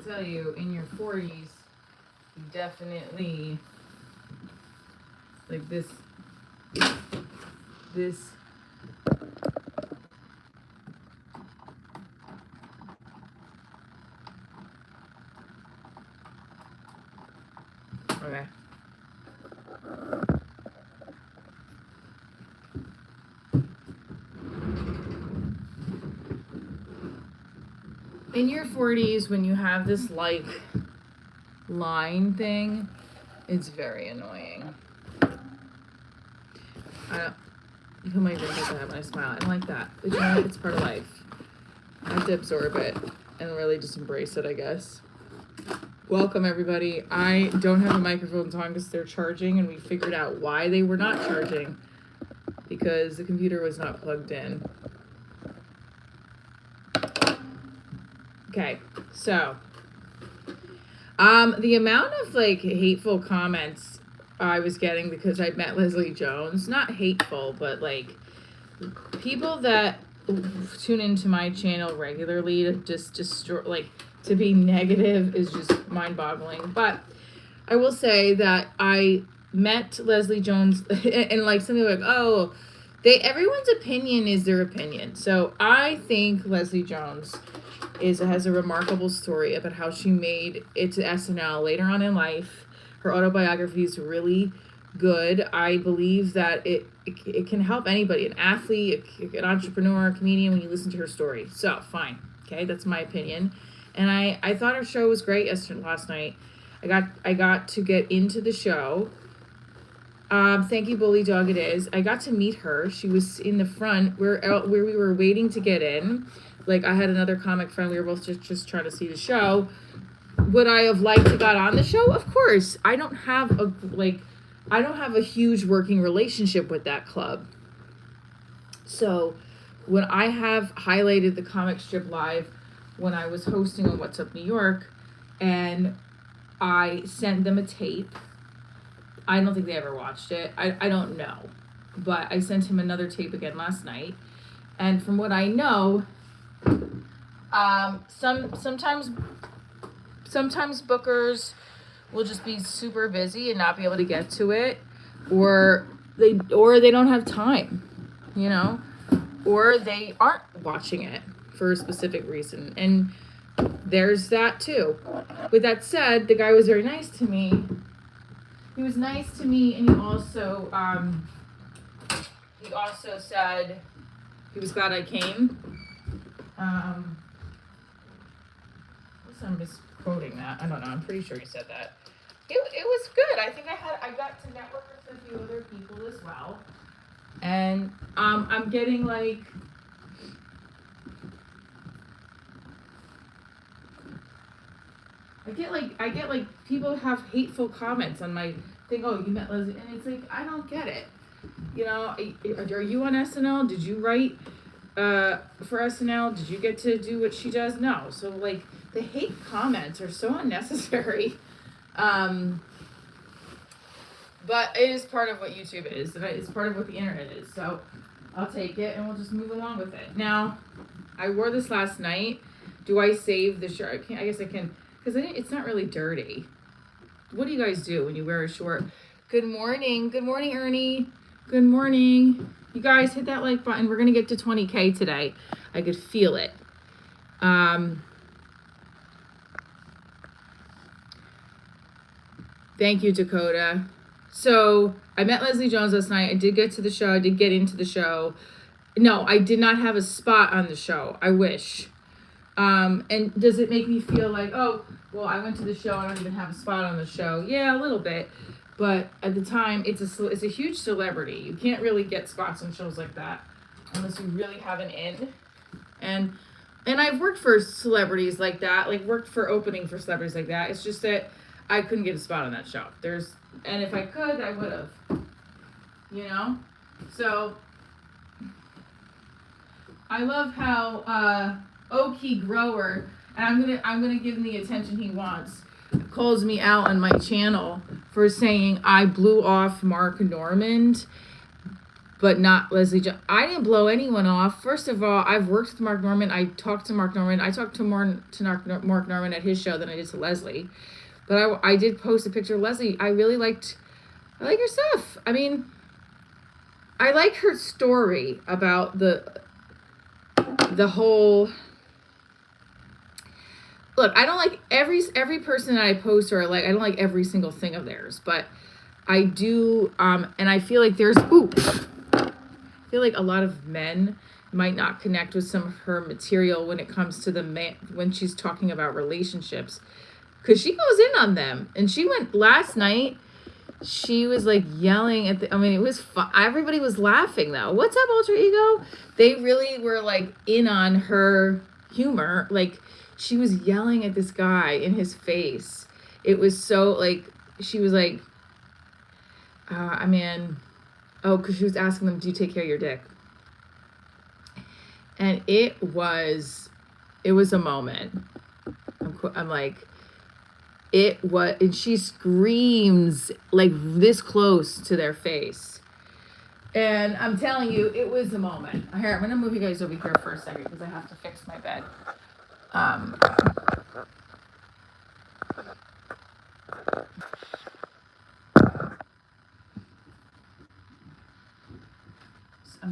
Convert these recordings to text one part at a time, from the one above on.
tell you, in your 40s, you definitely, like this, okay. In your 40s, when you have this like line thing, it's very annoying. I don't, you put my wrinkles out when I smile. I don't like that. But you know what? It's part of life. I have to absorb it and really just embrace it, I guess. Welcome, everybody. I don't have a microphone on because they're charging, and we figured out why they were not charging. Because the computer was not plugged in. Okay, so the amount of like hateful comments I was getting because I met Leslie Jones, not hateful, but like people that tune into my channel regularly to just destroy, like to be negative is just mind-boggling. But I will say that I met Leslie Jones and like something like, oh, everyone's opinion is their opinion. So I think Leslie Jones has a remarkable story about how she made it to SNL later on in life. Her autobiography is really good. I believe that it can help anybody, an athlete, an entrepreneur, a comedian, when you listen to her story. So, fine. Okay, that's my opinion. And I thought her show was great last night. I got to get into the show. Thank you, Bully Dog. It is. I got to meet her. She was in the front where we were waiting to get in. Like, I had another comic friend. We were both just trying to see the show. Would I have liked to got on the show? Of course. I don't have a huge working relationship with that club. So when I have highlighted the comic strip live when I was hosting on What's Up New York, and I sent them a tape. I don't think they ever watched it. I don't know. But I sent him another tape again last night. And from what I know, sometimes bookers will just be super busy and not be able to get to it, or they don't have time, you know, or they aren't watching it for a specific reason. And there's that too. With that said, the guy was very nice to me. He was nice to me, and he also said he was glad I came. I'm misquoting that. I don't know. I'm pretty sure he said that. It was good. I think I got to network with a few other people as well. And I'm getting like I get like people have hateful comments on my thing. Oh, you met Leslie, and it's like, I don't get it. You know, are you on SNL? Did you write for SNL? Did you get to do what she does? No. So like, the hate comments are so unnecessary. But it is part of what YouTube is, and it's part of what the internet is. So I'll take it, and we'll just move along with it. Now, I wore this last night. Do I save the shirt? I guess I can, because it's not really dirty. What do you guys do when you wear a short? Good morning. Good morning, Ernie. Good morning. You guys hit that like button. We're going to get to 20K today. I could feel it. Thank you, Dakota. So I met Leslie Jones last night. I did get to the show. I did get into the show. No, I did not have a spot on the show. I wish. And does it make me feel like, oh, well, I went to the show. I don't even have a spot on the show. Yeah, a little bit. But at the time, it's a huge celebrity. You can't really get spots on shows like that unless you really have an in. And I've worked for celebrities like that, like worked for opening for celebrities like that. It's just that I couldn't get a spot on that show. And if I could, I would have. You know? So I love how Okie Grower, and I'm gonna give him the attention he wants, calls me out on my channel for saying I blew off Mark Normand. but not Leslie Jones. I didn't blow anyone off. First of all, I've worked with Mark Norman. I talked to Mark Norman. I talked to more to Mark Norman at his show than I did to Leslie. But I did post a picture of Leslie. I like her stuff. I mean, I like her story about the whole. Look, I don't like every person that I post or I don't like every single thing of theirs, but I do, and I feel like I feel like a lot of men might not connect with some of her material when it comes to the man, when she's talking about relationships, because she goes in on them. And she went last night, she was like yelling at it was fun. Everybody was laughing though. What's up, Alter Ego? They really were like in on her humor. Like, she was yelling at this guy in his face. It was so like, she was like, because she was asking them, do you take care of your dick? And it was a moment. I'm like, and she screams like this close to their face. And I'm telling you, it was a moment. Here, I'm going to move you guys over here for a second because I have to fix my bed. I'm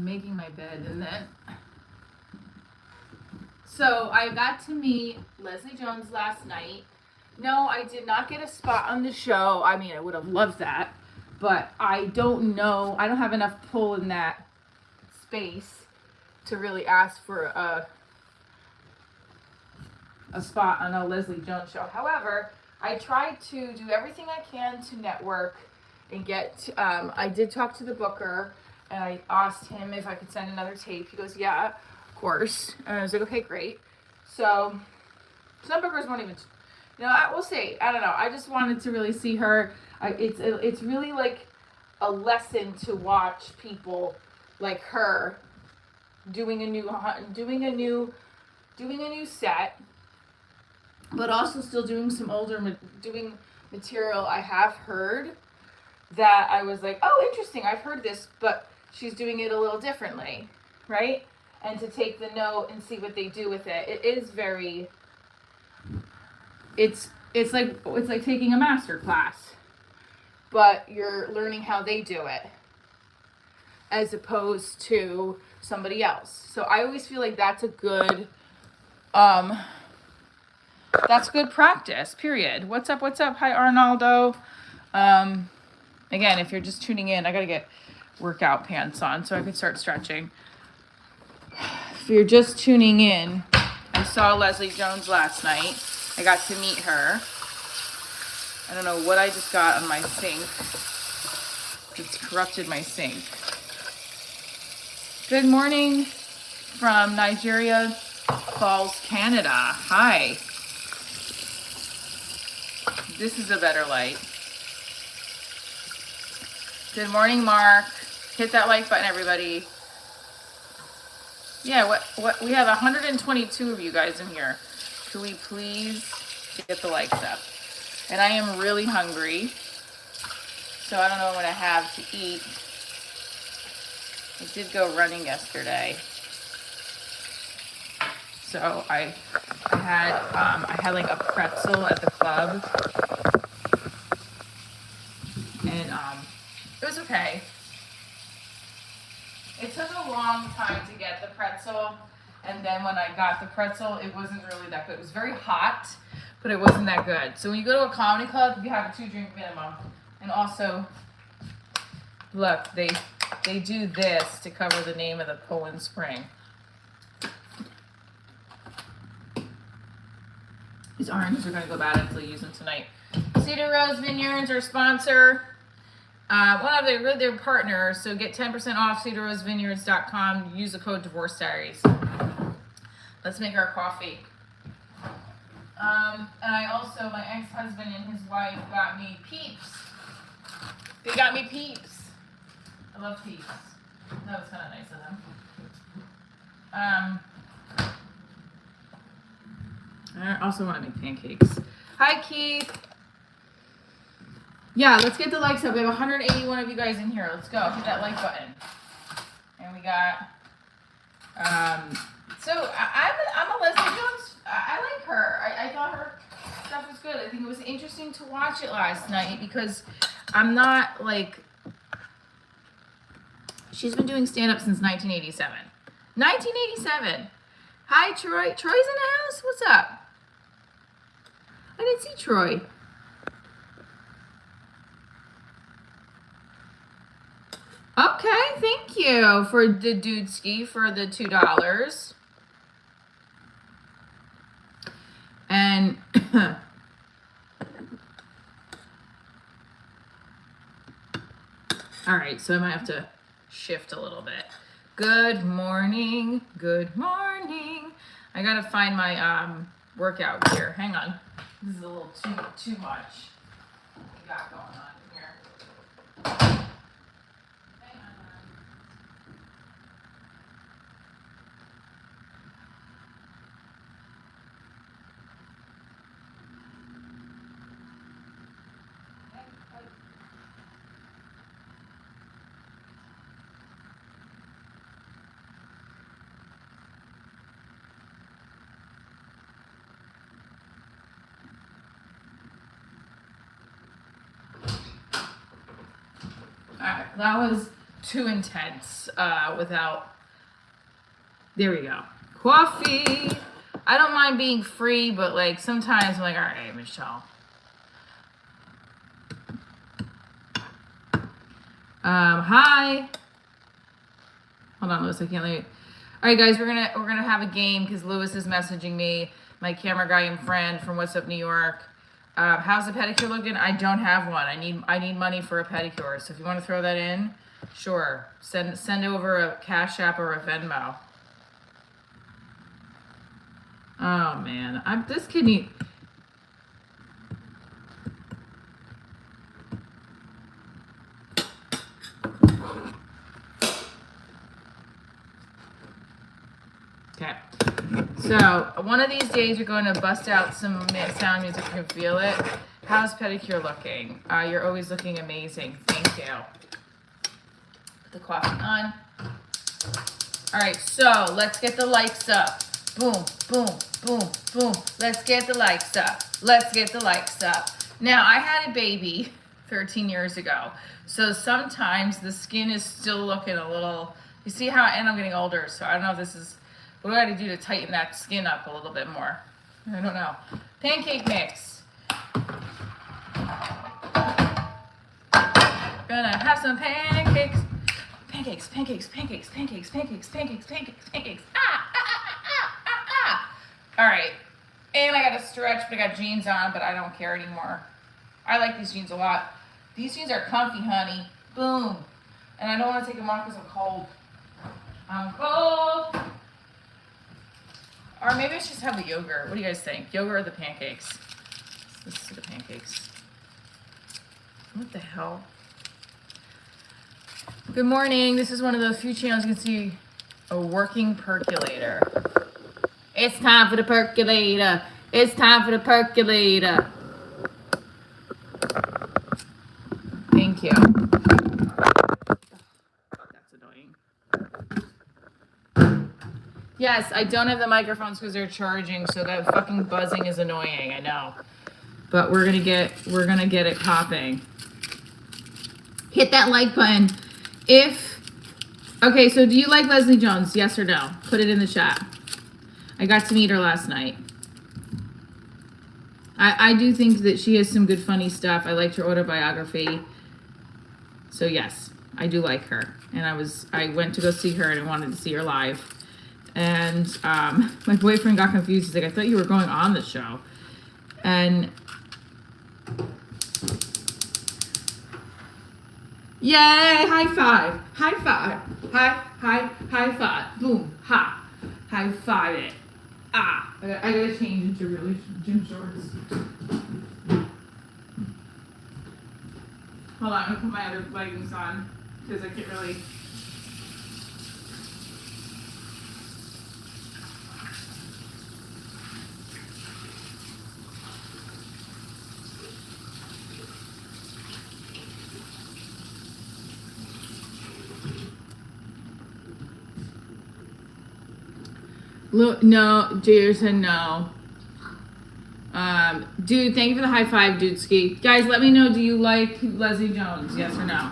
making my bed, and then so I got to meet Leslie Jones last night. No, I did not get a spot on the show. I mean, I would have loved that, but I don't know. I don't have enough pull in that space to really ask for a spot on a Leslie Jones show. However, I tried to do everything I can to network and get, I did talk to the booker, and I asked him if I could send another tape. He goes, yeah, of course. And I was like, okay, great. So some bookers won't even, we'll see. I don't know. I just wanted to really see her. It's really like a lesson to watch people like her doing a new set, but also still doing some doing material I have heard that I was like, oh, interesting. I've heard this, but she's doing it a little differently, right? And to take the note and see what they do with it. It is very, it's like taking a master class, but you're learning how they do it as opposed to somebody else. So I always feel like that's a good practice, period. What's up? Hi, Arnaldo. Again, if you're just tuning in, I got to get workout pants on so I can start stretching. If you're just tuning in, I saw Leslie Jones last night. I got to meet her. I don't know what I just got on my sink. It's corrupted my sink. Good morning from Nigeria Falls, Canada. Hi. This is a better light. Good morning, Mark. Hit that like button, everybody. Yeah, what we have 122 of you guys in here. Could we please get the likes up? And I am really hungry, so I don't know what I have to eat. I did go running yesterday, so I had like a pretzel at the club, and it was okay. It took a long time to get the pretzel, and then when I got the pretzel, it wasn't really that good. It was very hot, but it wasn't that good. So when you go to a comedy club, you have a 2-drink minimum. And also, look, they do this to cover the name of the Poland Spring. These oranges are going to go bad until you use them tonight. Cedar Rose Vineyards, our sponsor. One of their partners, so get 10% off cedarrosevineyards.com. Use the code Divorce Diaries. Let's make our coffee. And I also, my ex-husband and his wife got me Peeps. They got me Peeps. I love Peeps. That was kind of nice of them. I also want to make pancakes. Hi, Keith. Yeah, let's get the likes up. We have 181 of you guys in here. Let's go. Hit that like button. got. So I'm a Leslie Jones. I like her. I thought her stuff was good. I think it was interesting to watch it last night because I'm not like. She's been doing stand-up since 1987. 1987. Hi, Troy. Troy's in the house? What's up? I didn't see Troy. Okay, thank you for the Dudeski for the $2. And all right, so I might have to shift a little bit. Good morning. Good morning. I gotta find my workout gear. Hang on. This is a little too much. What we got going on here? Hang on. Alright, that was too intense without. There we go. Coffee. I don't mind being free, but like sometimes I'm like, all right, Michelle. Hi. Hold on, Lewis. I can't leave. All right, guys, we're gonna have a game because Lewis is messaging me, my camera guy and friend from What's Up New York. How's the pedicure looking? I don't have one. I need money for a pedicure. So if you want to throw that in, sure. Send over a Cash App or a Venmo. Oh man, this kid need. Okay. So one of these days you're going to bust out some sound music. You can feel it. How's pedicure looking? You're always looking amazing. Thank you. Put the coffee on. All right, so let's get the likes up. Boom, boom, boom, boom. Let's get the likes up. Let's get the likes up. Now, I had a baby 13 years ago. So sometimes the skin is still looking a little, you see how, and I'm getting older. So I don't know if this is, what do I got to do to tighten that skin up a little bit more? I don't know. Pancake mix. Gonna have some pancakes. Pancakes, pancakes, pancakes, pancakes, pancakes, pancakes, pancakes, pancakes. All right. And I got to stretch, but I got jeans on, but I don't care anymore. I like these jeans a lot. These jeans are comfy, honey. Boom. And I don't want to take them off because I'm cold. I'm cold. Or maybe I should just have the yogurt. What do you guys think? Yogurt or the pancakes? Let's see the pancakes. What the hell? Good morning. This is one of those few channels you can see a working percolator. It's time for the percolator. It's time for the percolator. Thank you. That's annoying. Yes, I don't have the microphones because they're charging, so that fucking buzzing is annoying. I know, but we're gonna get it popping. Hit that like button. Okay, so do you like Leslie Jones? Yes or no? Put it in the chat. I got to meet her last night. I do think that she has some good funny stuff. I liked her autobiography. So yes, I do like her. And I went to go see her and I wanted to see her live. And my boyfriend got confused. He's like, I thought you were going on the show. And yay, high five. High five. High five. Boom. Ha. High five it. I gotta change into really gym shorts. Hold on, I'm gonna put my other leggings on because I can't really. No, Jason, no. Dude, thank you for the high five, dude ski. Guys, let me know, do you like Leslie Jones? Yes or no?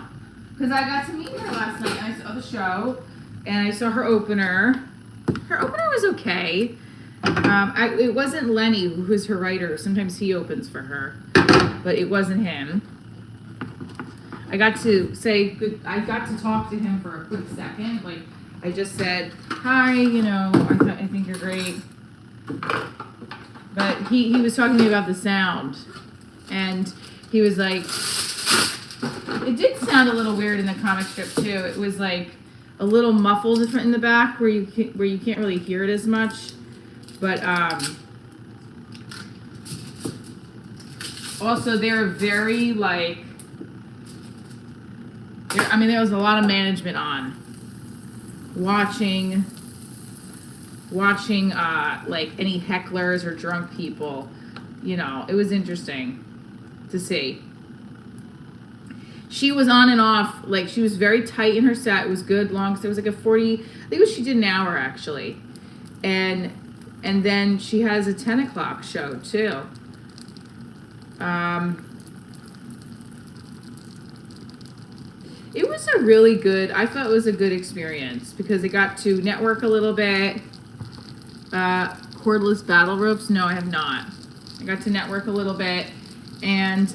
Because I got to meet her last night. I saw the show, and I saw her opener. Her opener was okay. It wasn't Lenny, who was her writer. Sometimes he opens for her, but it wasn't him. I got to talk to him for a quick second. Like, I just said, hi, I think you're great. But he was talking to me about the sound, and he was like, it did sound a little weird in the comic strip too. It was like a little muffled in the back where you can't really hear it as much. But also they're very like, there was a lot of management on watching like any hecklers or drunk people. It was interesting to see. She was on and off, like she was very tight in her set. It was good, long. So it was like a 40. I think she did an hour actually, and then she has a 10 o'clock show too. It was a really good. I thought it was a good experience because I got to network a little bit. Cordless battle ropes? No, I have not. I got to network a little bit, and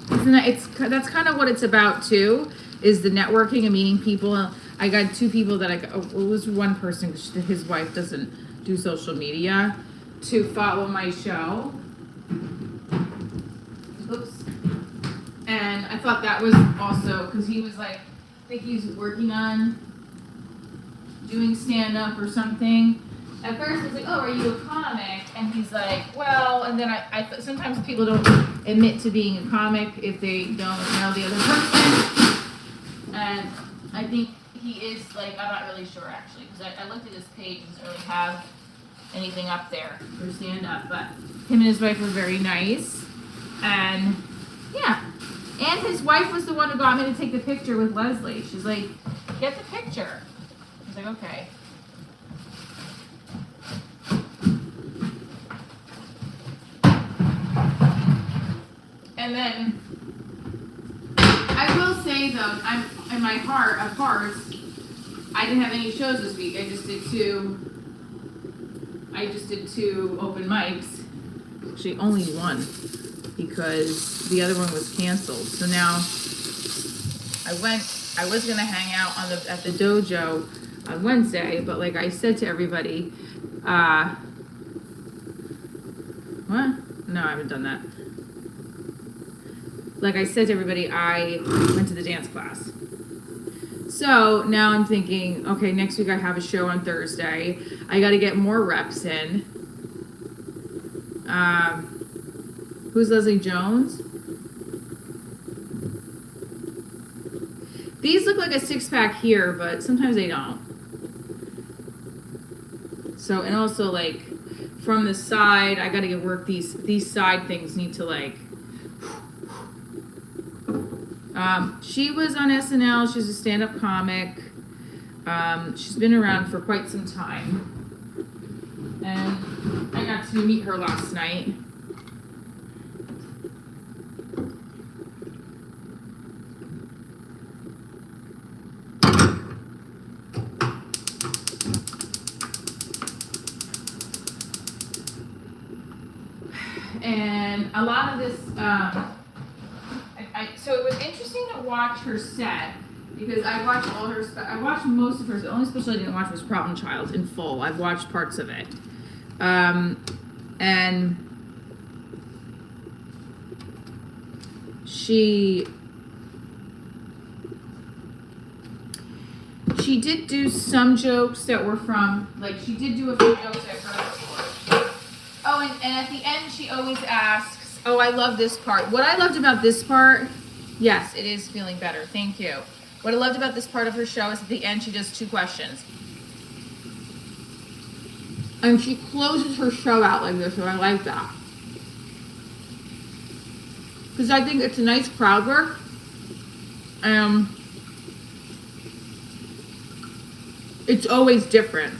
that's kind of what it's about too, is the networking and meeting people. I got two people that it was one person, his wife doesn't do social media, to follow my show. Oops. And I thought that was also, because he was like, I think he's working on doing stand-up or something. At first I was like, oh, are you a comic? And he's like, well, and then I sometimes people don't admit to being a comic if they don't know the other person. And I think he is, like, I'm not really sure actually, because I looked at his page, he doesn't really have anything up there for stand-up, but him and his wife were very nice. And yeah. And his wife was the one who got me to take the picture with Leslie. She's like, get the picture. I was like, okay. And then, I will say though, I'm in my heart of hearts, I didn't have any shows this week. I just did two open mics. Actually, only one, because the other one was canceled. So now I was gonna hang out at the dojo on Wednesday, but like I said to everybody, what? No, I haven't done that. Like I said to everybody, I went to the dance class. So now I'm thinking, okay, next week I have a show on Thursday. I got to get more reps in. Who's Leslie Jones? These look like a six-pack here, but sometimes they don't. So, and also like from the side, I got to get work. These side things need to like. She was on SNL. She's a stand-up comic. She's been around for quite some time. And I got to meet her last night. And a lot of this, so it was interesting to watch her set, because I watched I watched most of hers. The only special I didn't watch was Problem Child in full. I've watched parts of it. And she did do some jokes that were from, like, she did do a few jokes I've heard before. Oh, and at the end she always asks, oh, I love this part. What I loved about this part, yes, it is feeling better. Thank you. What I loved about this part of her show is at the end she does two questions. And she closes her show out like this, and I like that. Because I think it's a nice crowd work. It's always different.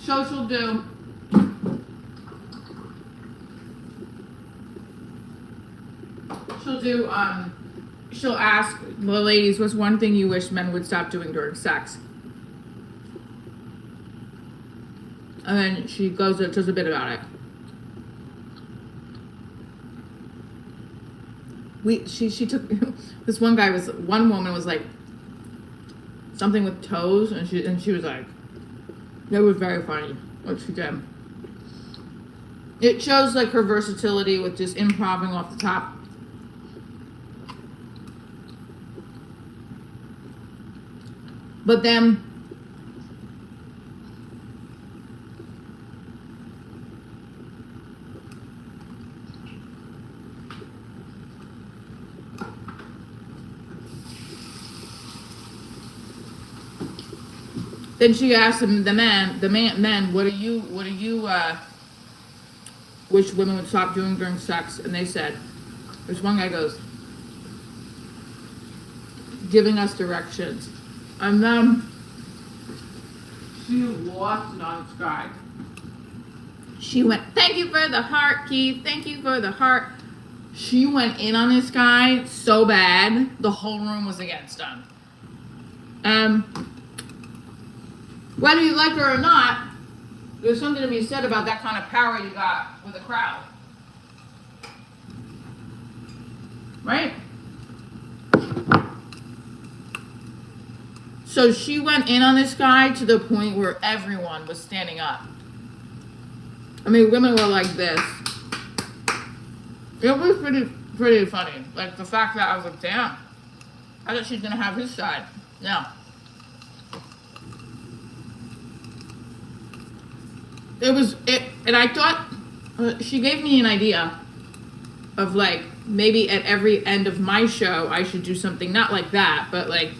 So she'll do. She'll ask the ladies, what's one thing you wish men would stop doing during sex? And then she goes and does a bit about it. She took this one woman was like something with toes, and she was like, that was very funny what she did. It shows like her versatility with just improvising off the top. But then she asked him, the men, what do you wish women would stop doing during sex? And they said, there's one guy goes, giving us directions. And then she lost it on this guy. She went, thank you for the heart, Keith. Thank you for the heart. She went in on this guy so bad, the whole room was against him. Whether you like her or not, there's something to be said about that kind of power you got with a crowd. Right? So she went in on this guy to the point where everyone was standing up. I mean, women were like this. It was pretty funny. Like the fact that I was like, damn, I thought she's gonna have his side. No. And I thought she gave me an idea of like maybe at every end of my show I should do something not like that, but like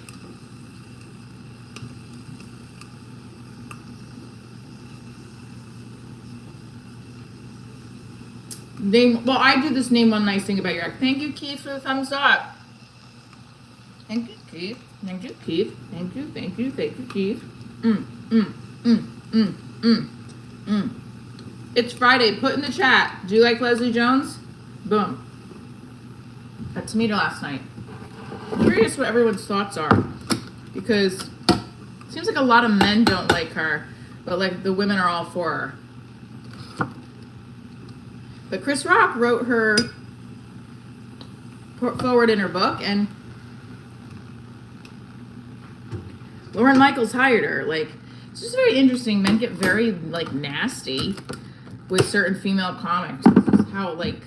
I do this name one nice thing about your act. Thank you, Keith, for the thumbs up. Thank you, Keith. Thank you, Keith. Thank you, Keith. It's Friday. Put in the chat. Do you like Leslie Jones? Boom. Got to meet her last night. I'm curious what everyone's thoughts are, because it seems like a lot of men don't like her, but like the women are all for her. But Chris Rock wrote her forward in her book, and Lauren Michaels hired her. Like, it's just very interesting. Men get very like nasty with certain female comics. How like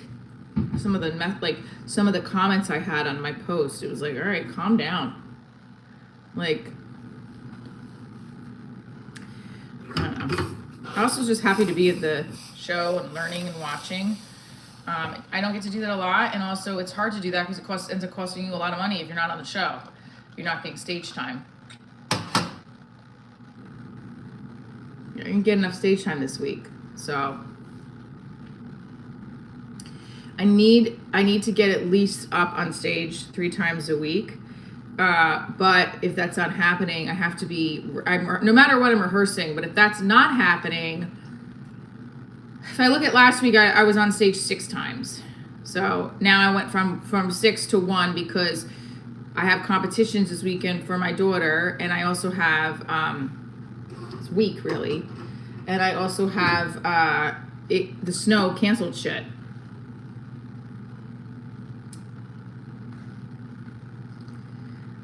some of the comments I had on my post, it was like, all right, calm down. Like, I don't know. I also was just happy to be at the show and learning and watching. I don't get to do that a lot, and also it's hard to do that because it ends up costing you a lot of money if you're not on the show. You're not getting stage time. You didn't get enough stage time this week, so I need to get at least up on stage 3 times a week. But if that's not happening, I have to be. No matter what I'm rehearsing. But if that's not happening, if I look at last week, I was on stage 6 times. So now I went from 6 to 1 because I have competitions this weekend for my daughter, and I also have this week really, and I also have the snow canceled shit.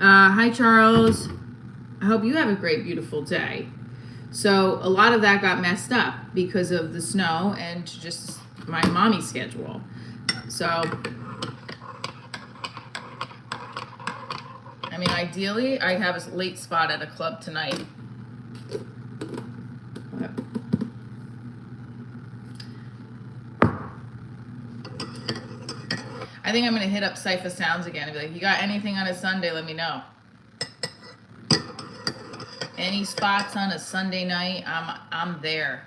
Hi, Charles. I hope you have a great, beautiful day. So a lot of that got messed up because of the snow and just my mommy schedule. So, I mean, ideally, I have a late spot at a club tonight. I think I'm going to hit up Cypher Sounds again and be like, you got anything on a Sunday, let me know. Any spots on a Sunday night, I'm there.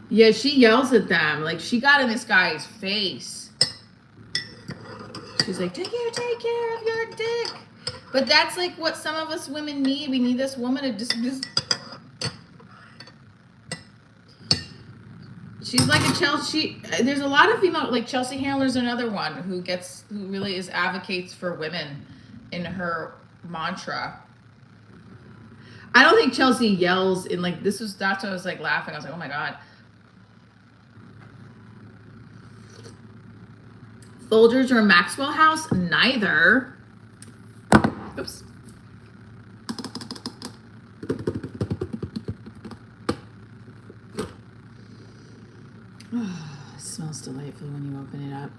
Yeah, she yells at them. Like, she got in this guy's face. She's like, take care of your dick. But that's like what some of us women need. We need this woman to just She's like a Chelsea. There's a lot of female, like Chelsea Handler's another one who really advocates for women in her mantra. I don't think Chelsea yells in like, that's what I was like laughing. I was like, oh my God. Folgers or Maxwell House? Neither. Oops. Oh, it smells delightful when you open it up.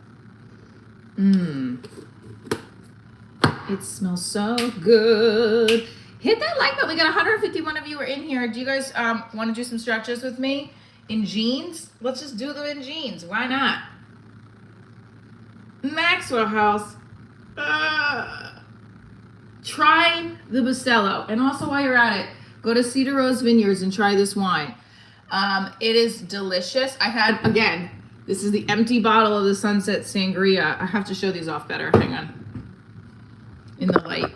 It smells so good. Hit that like button. We got 151 of you are in here. Do you guys want to do some stretches with me in jeans? Let's just do them in jeans. Why not? Maxwell House. Try the Bustelo. And also while you're at it, go to Cedar Rose Vineyards and try this wine. It is delicious. I had, again, this is the empty bottle of the Sunset Sangria. I have to show these off better. Hang on. In the light.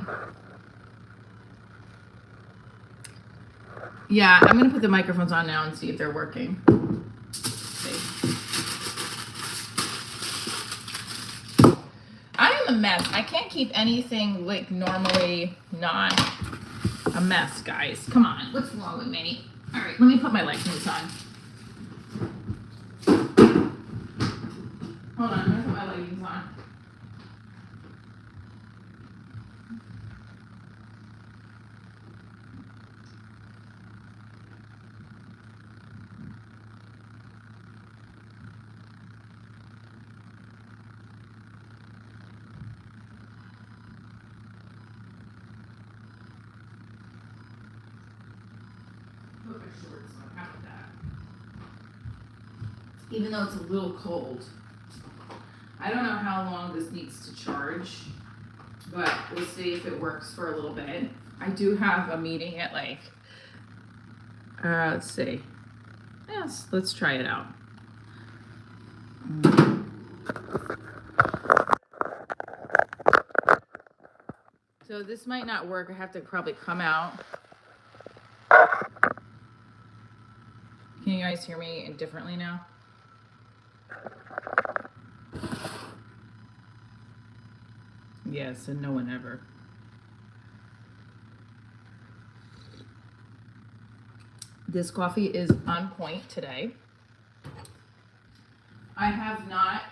Yeah, I'm going to put the microphones on now and see if they're working. I am a mess. I can't keep anything like normally not a mess, guys. Come on. What's wrong with me? All right, let me put my leggings on. Hold on, I'm going to put my leggings on. Even though it's a little cold. I don't know how long this needs to charge, but we'll see if it works for a little bit. I do have a meeting at like, let's see. Yes, let's try it out. So this might not work. I have to probably come out. Can you guys hear me differently now? Yes, and no one ever. This coffee is on point today. I have not,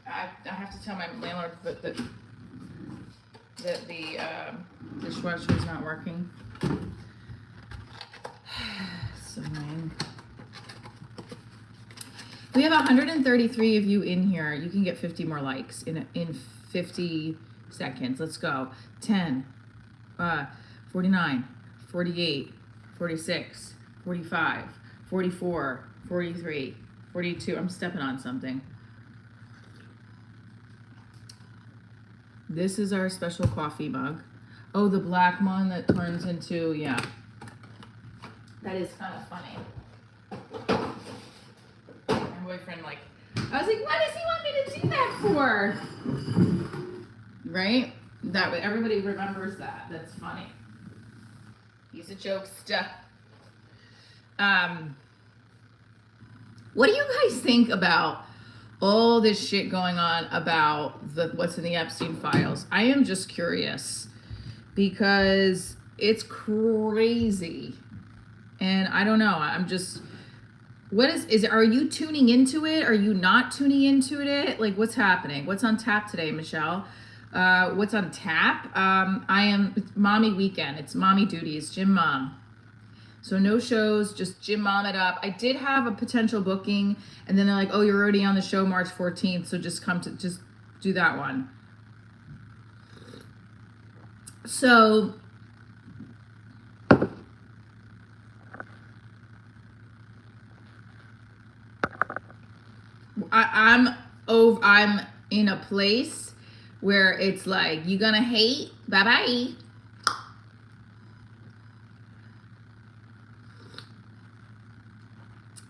I have to tell my landlord that the dishwasher is not working. So annoying. We have 133 of you in here. You can get 50 more likes in 50 seconds. Let's go. 10, 49, 48, 46, 45, 44, 43, 42. I'm stepping on something. This is our special coffee mug. Oh, the black one that turns into, yeah. That is kind of funny. Boyfriend, like, I was like, what does he want me to do that for? Right? That way everybody remembers that. That's funny. He's a jokester. What do you guys think about all this shit going on about what's in the Epstein files? I am just curious because it's crazy. And I don't know. I'm just... are you tuning into it? Are you not tuning into it? Like, what's happening? What's on tap today, Michelle? What's on tap? It's mommy weekend. It's mommy duties, gym mom. So no shows, just gym mom it up. I did have a potential booking, and then they're like, oh, you're already on the show March 14th, so just do that one. So... I'm in a place where it's like, you gonna hate, bye-bye.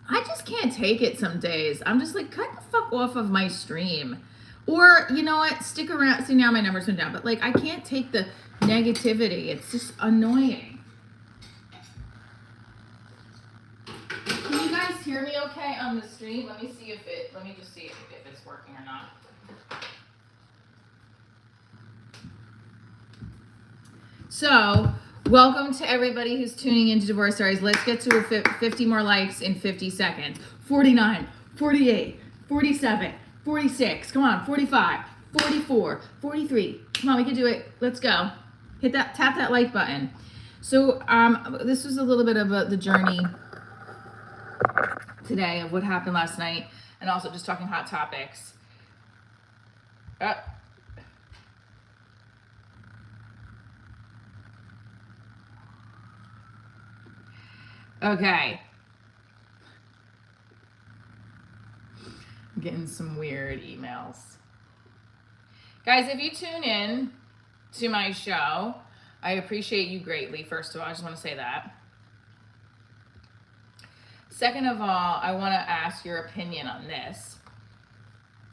I just can't take it some days. I'm just like, cut the fuck off of my stream. Or, you know what, stick around. See, now my numbers went down, but like, I can't take the negativity. It's just annoying. Can you guys hear hear me okay on the stream? Let me just see if it's working or not. So, welcome to everybody who's tuning into Divorce Diaries. Let's get to 50 more likes in 50 seconds. 49, 48, 47, 46, come on, 45, 44, 43. Come on, we can do it. Let's go. Tap that like button. So, this was a little bit of the journey today of what happened last night, and also just talking hot topics. Okay. I'm getting some weird emails. Guys, if you tune in to my show, I appreciate you greatly. First of all, I just want to say that. Second of all, I want to ask your opinion on this.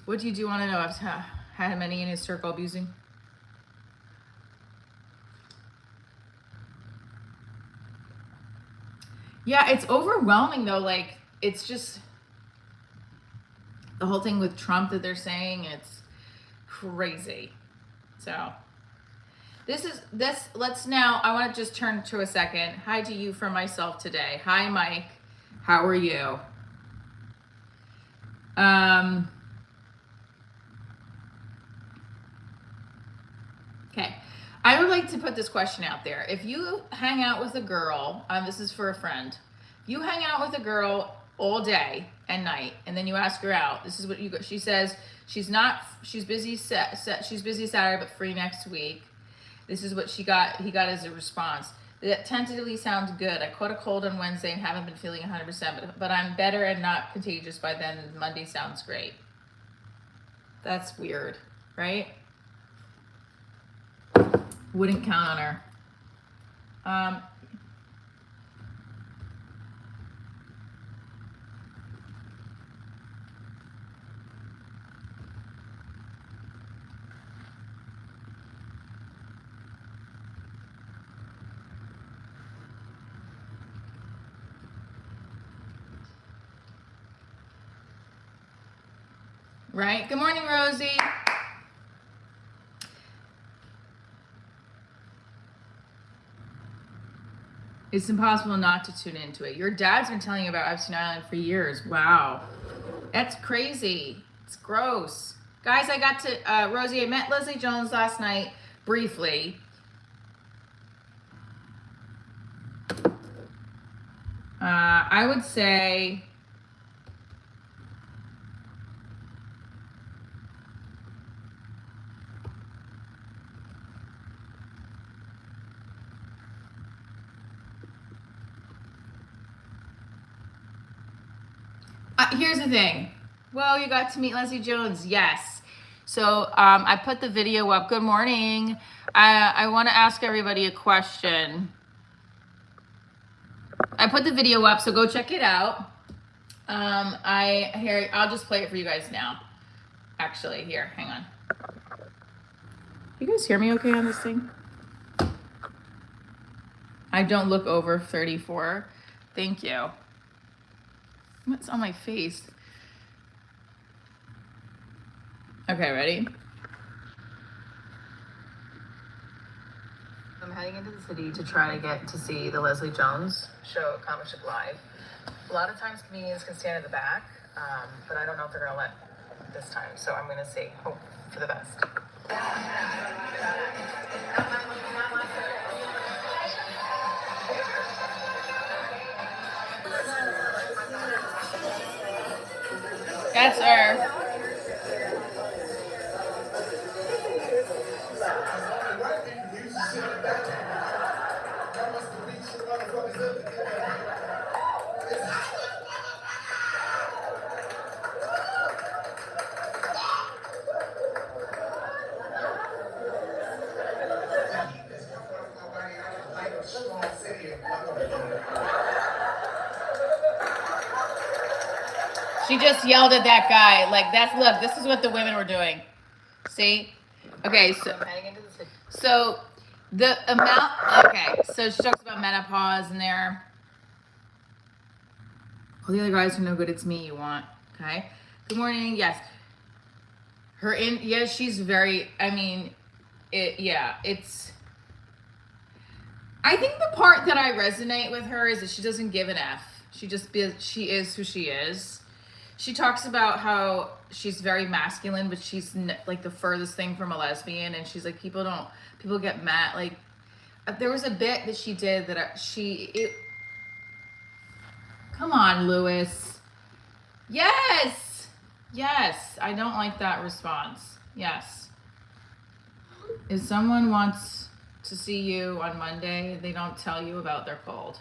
What do you want to know? I've had many in his circle abusing. Yeah, it's overwhelming though. Like, it's just the whole thing with Trump that they're saying, it's crazy. So let's now, I want to just turn to a second. Hi to you from myself today. Hi, Mike. How are you? Okay. I would like to put this question out there. If you hang out with a girl, this is for a friend. You hang out with a girl all day and night, and then you ask her out. This is what she says. She's busy Saturday, but free next week. This is what he got as a response. That tentatively sounds good. I caught a cold on Wednesday and haven't been feeling 100%, but I'm better and not contagious by then. Monday sounds great. That's weird, right? Wouldn't count on her. Right? Good morning, Rosie. It's impossible not to tune into it. Your dad's been telling you about Epstein Island for years. Wow. That's crazy. It's gross. Guys, I got to, Rosie, I met Leslie Jones last night briefly. I would say here's the thing. Well, you got to meet Leslie Jones. Yes. So I put the video up. Good morning. I want to ask everybody a question. I put the video up, so go check it out. I'll just play it for you guys now. Actually, here, hang on. You guys hear me okay on this thing? I don't look over 34. Thank you. What's on my face? Okay, ready? I'm heading into the city to try to get to see the Leslie Jones show at Comic Strip Live. A lot of times comedians can stand at the back, but I don't know if they're gonna let this time, so I'm gonna see. Hope for the best. That's her. She just yelled at that guy. Like, look, this is what the women were doing. See? Okay, so the amount, okay, so she talks about menopause in there. All the other guys are no good. It's me you want. Okay. Good morning. Yes. She's very, I mean, it's, I think the part that I resonate with her is that she doesn't give an F. She is who she is. She talks about how she's very masculine, but she's like the furthest thing from a lesbian. And she's like, people get mad. Like, there was a bit that she did that come on, Lewis. Yes. Yes. I don't like that response. Yes. If someone wants to see you on Monday, they don't tell you about their cold.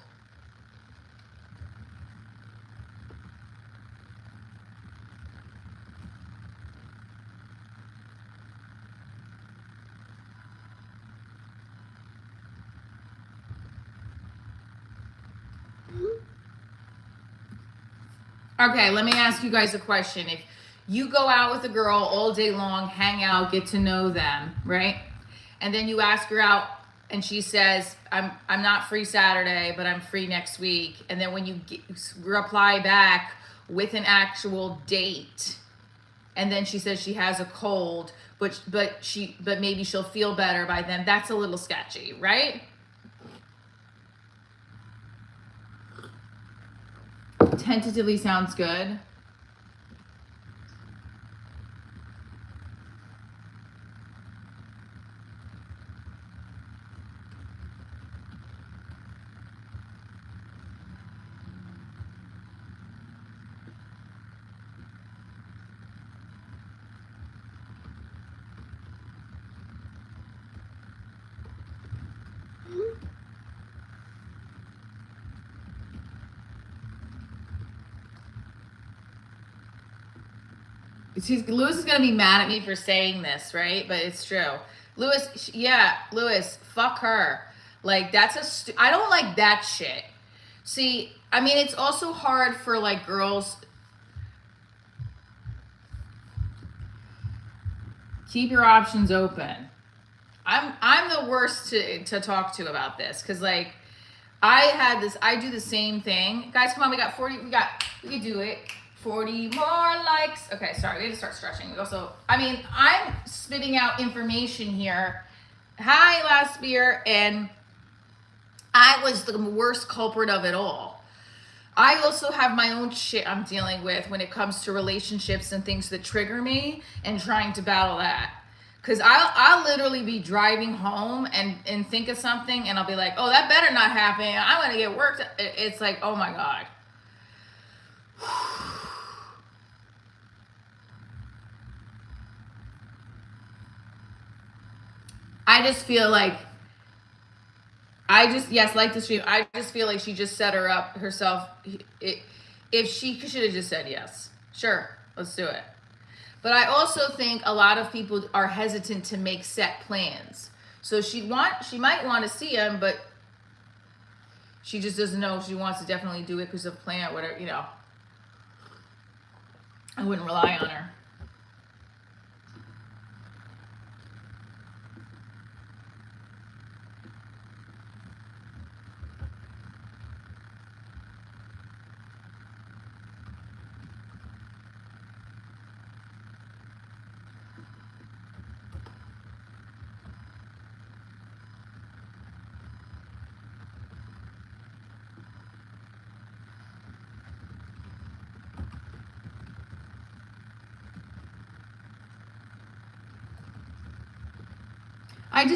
Okay, let me ask you guys a question. If you go out with a girl all day long, hang out, get to know them, right? And then you ask her out and she says, I'm not free Saturday, but I'm free next week. And then when you reply back with an actual date, and then she says she has a cold, but maybe she'll feel better by then, that's a little sketchy, right? Tentatively sounds good. Lewis is gonna be mad at me for saying this, right? But it's true. Lewis, fuck her. Like, I don't like that shit. See, I mean, it's also hard for like girls. Keep your options open. I'm the worst to talk to about this, because like I do the same thing. Guys, come on, we can do it. 40 more likes. Okay, sorry, we have to start stretching. I'm spitting out information here. Hi, last beer, and I was the worst culprit of it all. I also have my own shit I'm dealing with when it comes to relationships and things that trigger me, and trying to battle that. Because I'll literally be driving home and think of something, and I'll be like, oh, that better not happen. I'm going to get worked. It's like, oh my God. I just feel like, like the stream. I just feel like she just set her up herself. If she should have just said yes. Sure, let's do it. But I also think a lot of people are hesitant to make set plans. So she might want to see him, but she just doesn't know if she wants to definitely do it because of plan, whatever, you know. I wouldn't rely on her.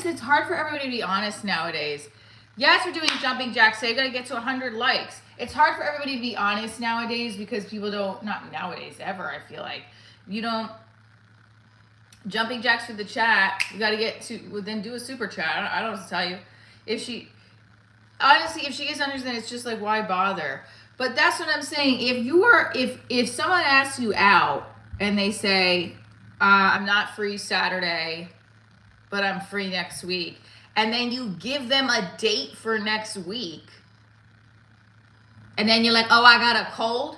It's hard for everybody to be honest nowadays. Yes, we're doing jumping jacks. So I gotta get to 100 likes. It's hard for everybody to be honest nowadays because people don't, not nowadays, ever, I feel like. You don't, jumping jacks for the chat, you gotta get to, well, then do a super chat. I don't know what to tell you. If she gets honest, then it's just like, why bother? But that's what I'm saying. If someone asks you out and they say, I'm not free Saturday, but I'm free next week, and then you give them a date for next week, and then you're like, oh, I got a cold,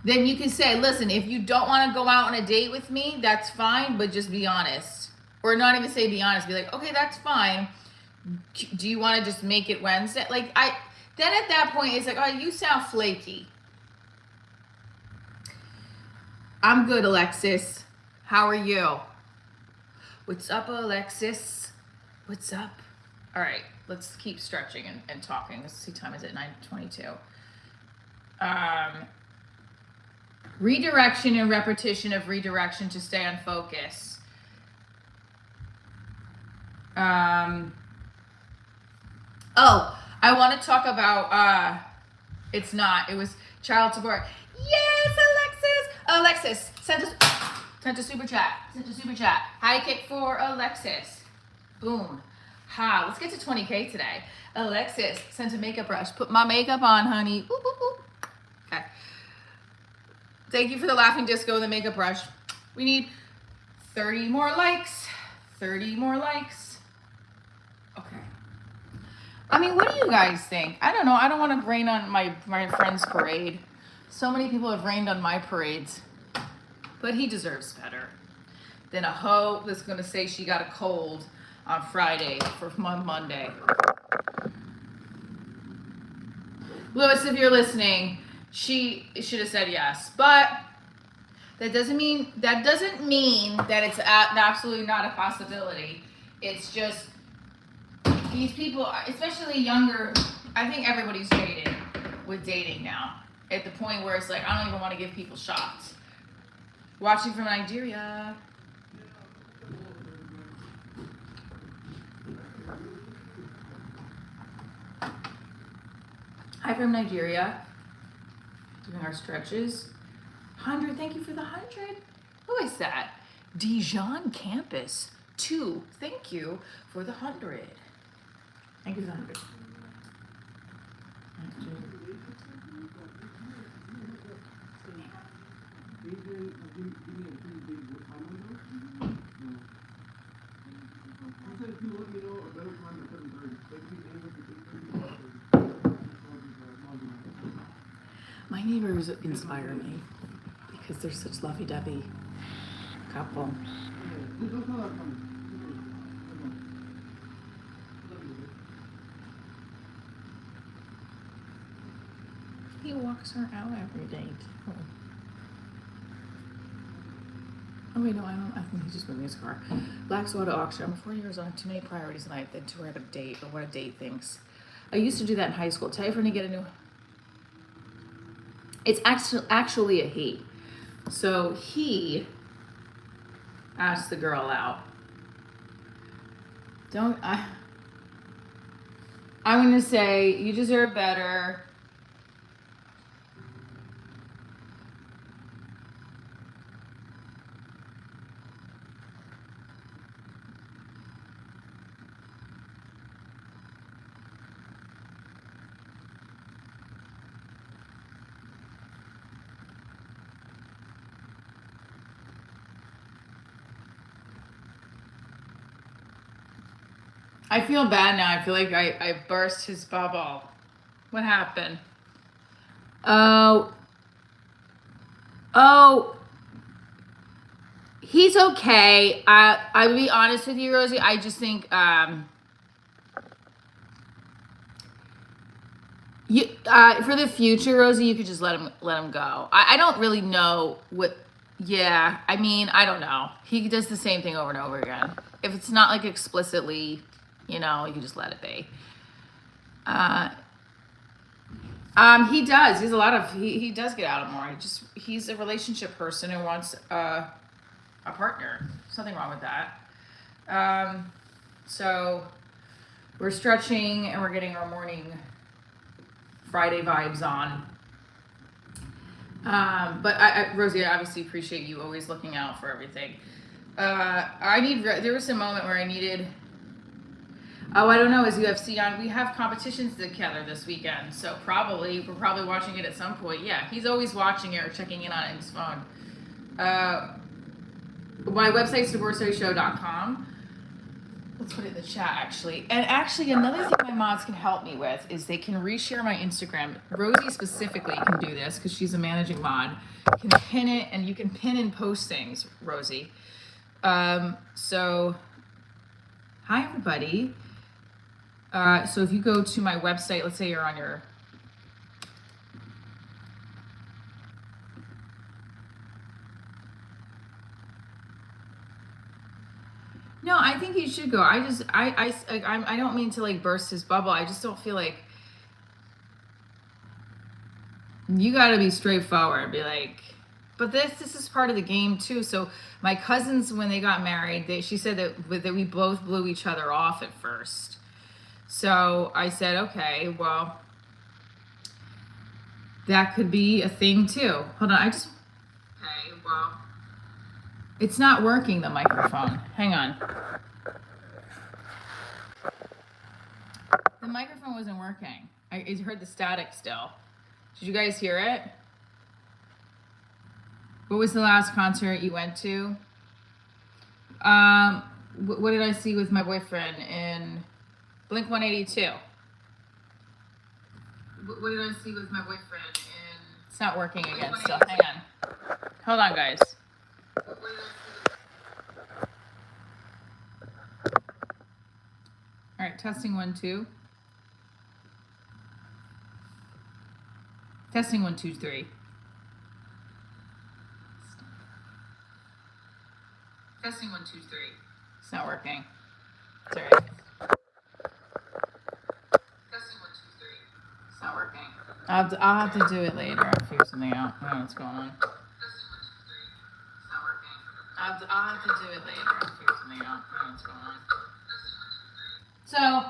then you can say, listen, if you don't want to go out on a date with me, that's fine, but just be honest. Or not even say be honest, be like, okay, that's fine. Do you want to just make it Wednesday? Then at that point, it's like, oh, you sound flaky. I'm good, Alexis. How are you? What's up, Alexis? What's up? All right, let's keep stretching and talking. Let's see, time is at 9:22. Redirection and repetition of redirection to stay on focus. I want to talk about, it was child support. Yes, Alexis, send a super chat. High kick for Alexis. Boom. Ha, let's get to 20K today. Alexis sent a makeup brush. Put my makeup on, honey. Ooh, ooh, ooh. Okay. Thank you for the laughing disco and the makeup brush. We need 30 more likes. 30 more likes. Okay. I mean, what do you guys think? I don't know. I don't want to rain on my friend's parade. So many people have rained on my parades. But he deserves better than a hoe that's going to say she got a cold on Friday for Monday. Lewis, if you're listening, she should have said yes. But that doesn't mean that it's absolutely not a possibility. It's just these people, especially younger, I think everybody's jaded with dating now. At the point where it's like, I don't even want to give people shots. Watching from Nigeria. Hi from Nigeria. Doing our stretches. 100, thank you for the 100. Who is that? Dijon Campus 2. Thank you for the 100. Thank you for the 100. My neighbors inspire me because they're such lovey-dovey couple. He walks her out every day too. Oh wait, no, I don't. I think he's just moving his car. Black Soda auction. I'm 4 years on too many priorities in life than to have a date or what a date thinks. I used to do that in high school. Tell your friend to get a new. It's actually a he. So he asked the girl out. I'm gonna say you deserve better. I feel bad now. I feel like I burst his bubble. What happened? Oh, he's okay. I will be honest with you, Rosie. I just think for the future, Rosie, you could just let him go. I don't really know what. Yeah, I mean, I don't know. He does the same thing over and over again. If it's not like explicitly, you can just let it be. He does. He's he does get out of more. He's a relationship person who wants a partner. There's nothing wrong with that. So we're stretching and we're getting our morning Friday vibes on. But Rosie, I obviously appreciate you always looking out for everything. There was a moment where I needed. Oh, I don't know. Is UFC on? We have competitions together this weekend, so we're probably watching it at some point. Yeah, he's always watching it or checking in on it in his phone. My website's divorcearyshow.com. Let's put it in the chat, actually. And actually, another thing my mods can help me with is they can reshare my Instagram. Rosie specifically can do this because she's a managing mod. You can pin it, and you can pin and post things, Rosie. So, hi, everybody. So if you go to my website, let's say you're on your... No, I think he should go. I don't mean to like burst his bubble. I just don't feel like you got to be straightforward. Be like, but this is part of the game too. So my cousins, when they got married, she said that we both blew each other off at first. So I said, okay, well, that could be a thing too. Hold on, okay, well, it's not working, the microphone. Hang on. The microphone wasn't working. I heard the static still. Did you guys hear it? What was the last concert you went to? What did I see with my boyfriend in Blink 182? What did I see with my boyfriend in... It's not working again still. Hang on. Hold on, guys. All right, testing 1 2. Testing 1 2 3. Testing 1 2 3. It's not working. It's all right. Testing 1 2 3. It's not working. I'll have to do it later. I'll figure something out. I don't know what's going on. Testing 1 2 3. It's not working. I'll have to do it later. I'll figure something out. I don't know what's going on. So,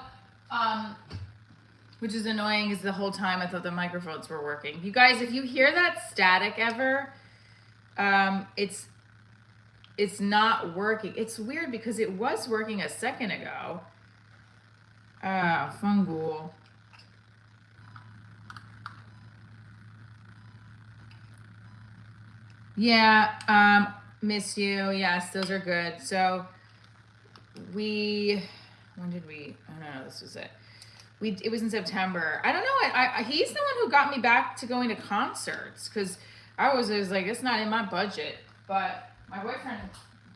which is annoying, is the whole time I thought the microphones were working. You guys, if you hear that static ever, it's not working. It's weird because it was working a second ago. Fungal. Yeah, miss you. Yes, those are good. So when did we, oh no, this was it. It was in September. I don't know. He's the one who got me back to going to concerts, because I was like, it's not in my budget. But my boyfriend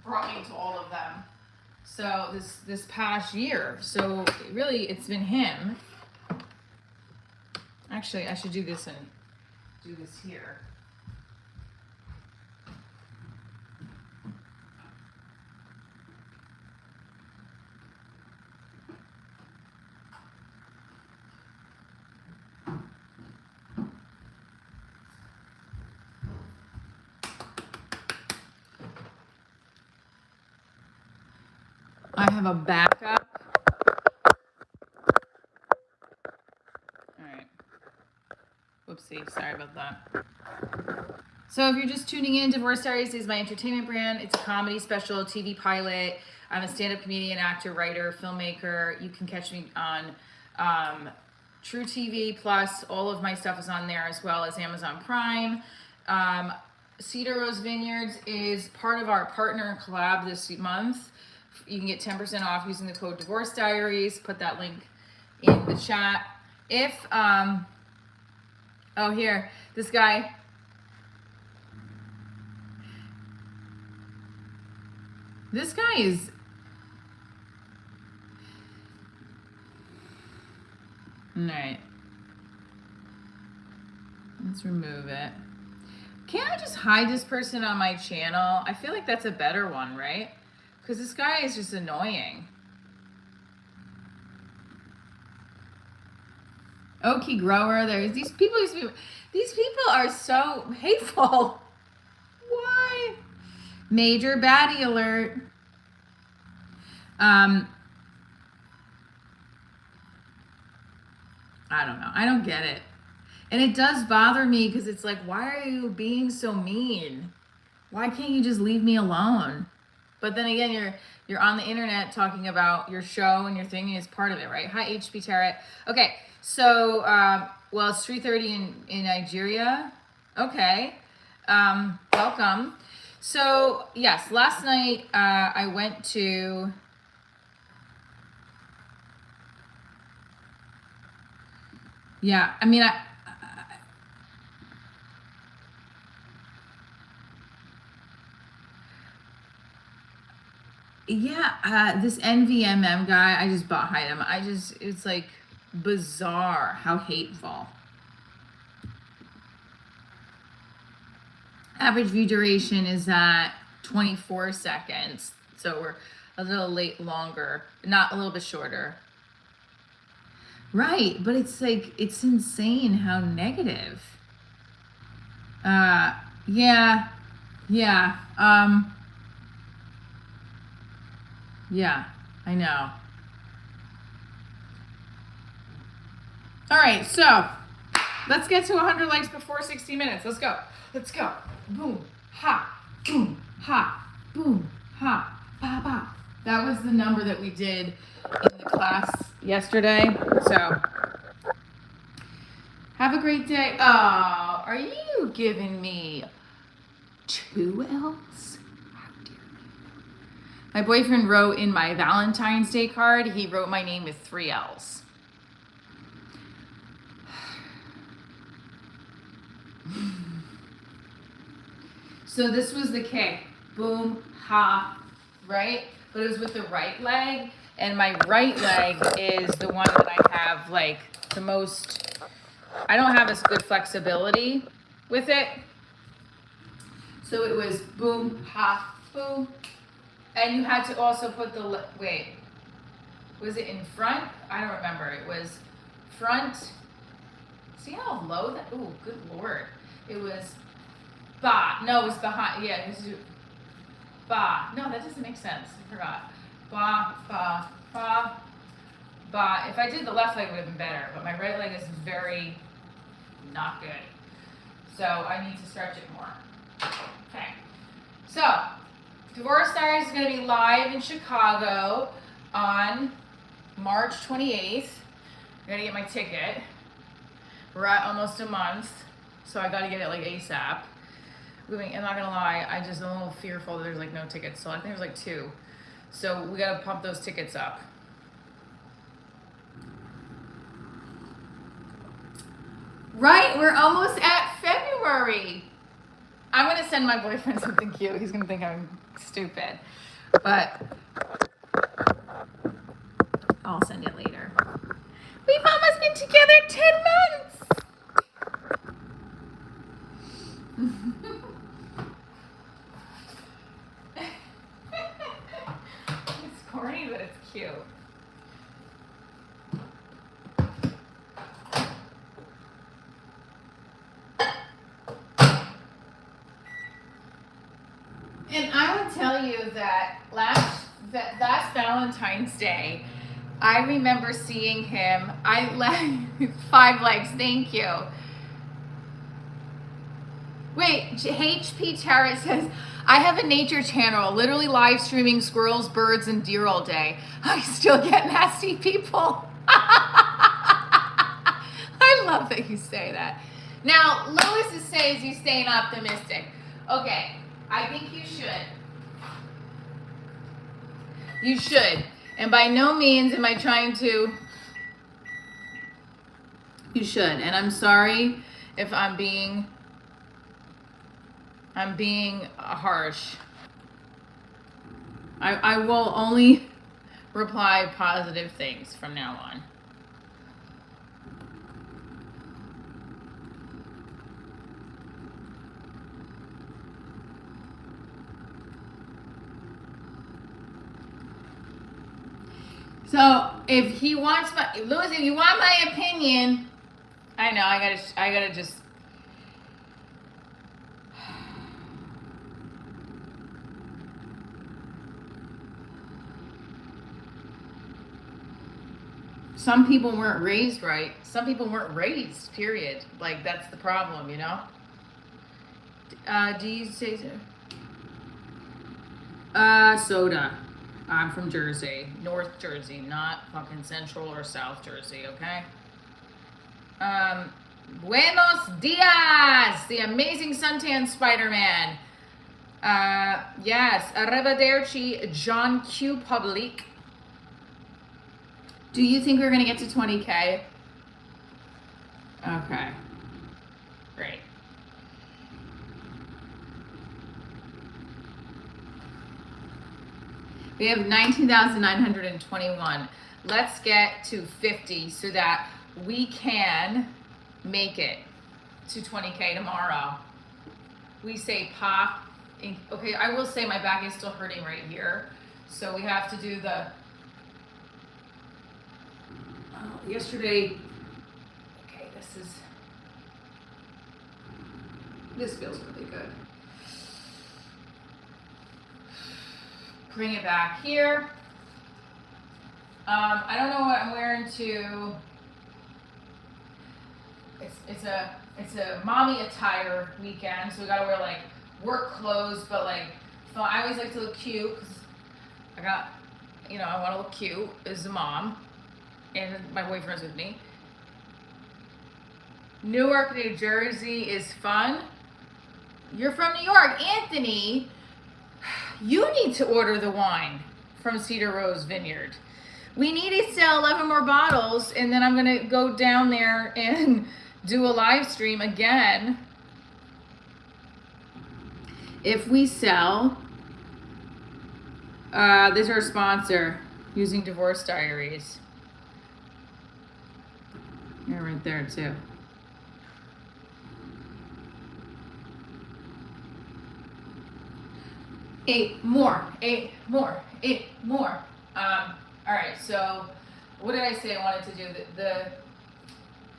brought me to all of them. So this past year. So really, it's been him. Actually, I should do this and do this here. I have a backup. All right. Whoopsie, sorry about that. So if you're just tuning in, Divorce Diaries is my entertainment brand. It's a comedy special, TV pilot. I'm a stand-up comedian, actor, writer, filmmaker. You can catch me on True TV, plus all of my stuff is on there, as well as Amazon Prime. Cedar Rose Vineyards is part of our partner collab this month. You can get 10% off using the code Divorce Diaries. Put that link in the chat. If oh, here, this guy. This guy is... All right. Let's remove it. Can't I just hide this person on my channel? I feel like that's a better one, right? Because this guy is just annoying. Okie grower, there's these people are so hateful. Why? Major baddie alert. I don't know. I don't get it. And it does bother me because it's like, why are you being so mean? Why can't you just leave me alone? But then again, you're on the internet talking about your show and your thing is part of it, right? Hi, HP Tarot. Okay, so, well, it's 3:30 in Nigeria. Okay, welcome. So, yes, last night I went to... Yeah, I mean, Yeah, this NVMM guy, I just bought him. It's like bizarre how hateful. Average view duration is at 24 seconds. So we're a little late longer, not a little bit shorter. Right, but it's like, it's insane how negative. Yeah, yeah, yeah, I know. All right, so let's get to 100 likes before 60 minutes. Let's go. Let's go. Boom, ha, boom, ha, boom, ha, ba, ba. That was the number that we did in the class yesterday. So have a great day. Oh, are you giving me 2 L's? How dare you. My boyfriend wrote in my Valentine's Day card, he wrote my name with 3 L's. So this was the kick. Boom, ha, right? But it was with the right leg. And my right leg is the one that I have like the most, I don't have as good flexibility with it. So it was boom, ha, boom. And you had to also put the, wait, was it in front? I don't remember. It was front. See how low that, ooh, good Lord. It was ba, no, it was behind, yeah, it was ba. No, that doesn't make sense, I forgot. Ba, ba, ba, ba. If I did the left leg, it would have been better, but my right leg is very not good. So I need to stretch it more. Okay, so Divorce Diaries is going to be live in Chicago on March 28th. I gotta get my ticket. We're at almost a month, so I gotta get it like ASAP. I'm not gonna lie, I'm a little fearful that there's like no tickets, so I think there's like 2. So we gotta pump those tickets up. Right, we're almost at February. I'm gonna send my boyfriend something cute. He's gonna think I'm stupid, but I'll send it later. We've almost been together 10 months. It's corny, but it's cute. And I would tell you that last Valentine's Day, I remember seeing him. 5 legs, thank you. Wait, HP Tarot says, I have a nature channel, literally live streaming squirrels, birds, and deer all day. I still get nasty people. I love that you say that. Now, Lois says you're staying optimistic. Okay, I think you should. You should. And by no means am I trying to. You should. And I'm sorry if I'm being harsh. I will only reply positive things from now on. So if he wants Louis, if you want my opinion, I know I gotta just. Some people weren't raised right. Some people weren't raised, period. Like, that's the problem, you know? Do you say so? Soda. I'm from Jersey. North Jersey, not fucking Central or South Jersey, okay? Buenos dias! The amazing suntan Spider-Man. Yes. Arrivederci, John Q. Public. Do you think we're going to get to 20K? Okay. Great. We have 19,921. Let's get to 50 so that we can make it to 20K tomorrow. We say pop. Okay, I will say my back is still hurting right here. So we have to do the, yesterday, okay, this feels really good. Bring it back here. I don't know what I'm wearing to. It's a mommy attire weekend, so we gotta wear like work clothes, but like, so I always like to look cute because I got, I want to look cute as a mom, and my boyfriend's with me. Newark, New Jersey is fun. You're from New York, Anthony. You need to order the wine from Cedar Rose Vineyard. We need to sell 11 more bottles, and then I'm gonna go down there and do a live stream again. If we sell, this is our sponsor, using Divorce Diaries. You're right there too. Eight more. All right, so what did I say I wanted to do?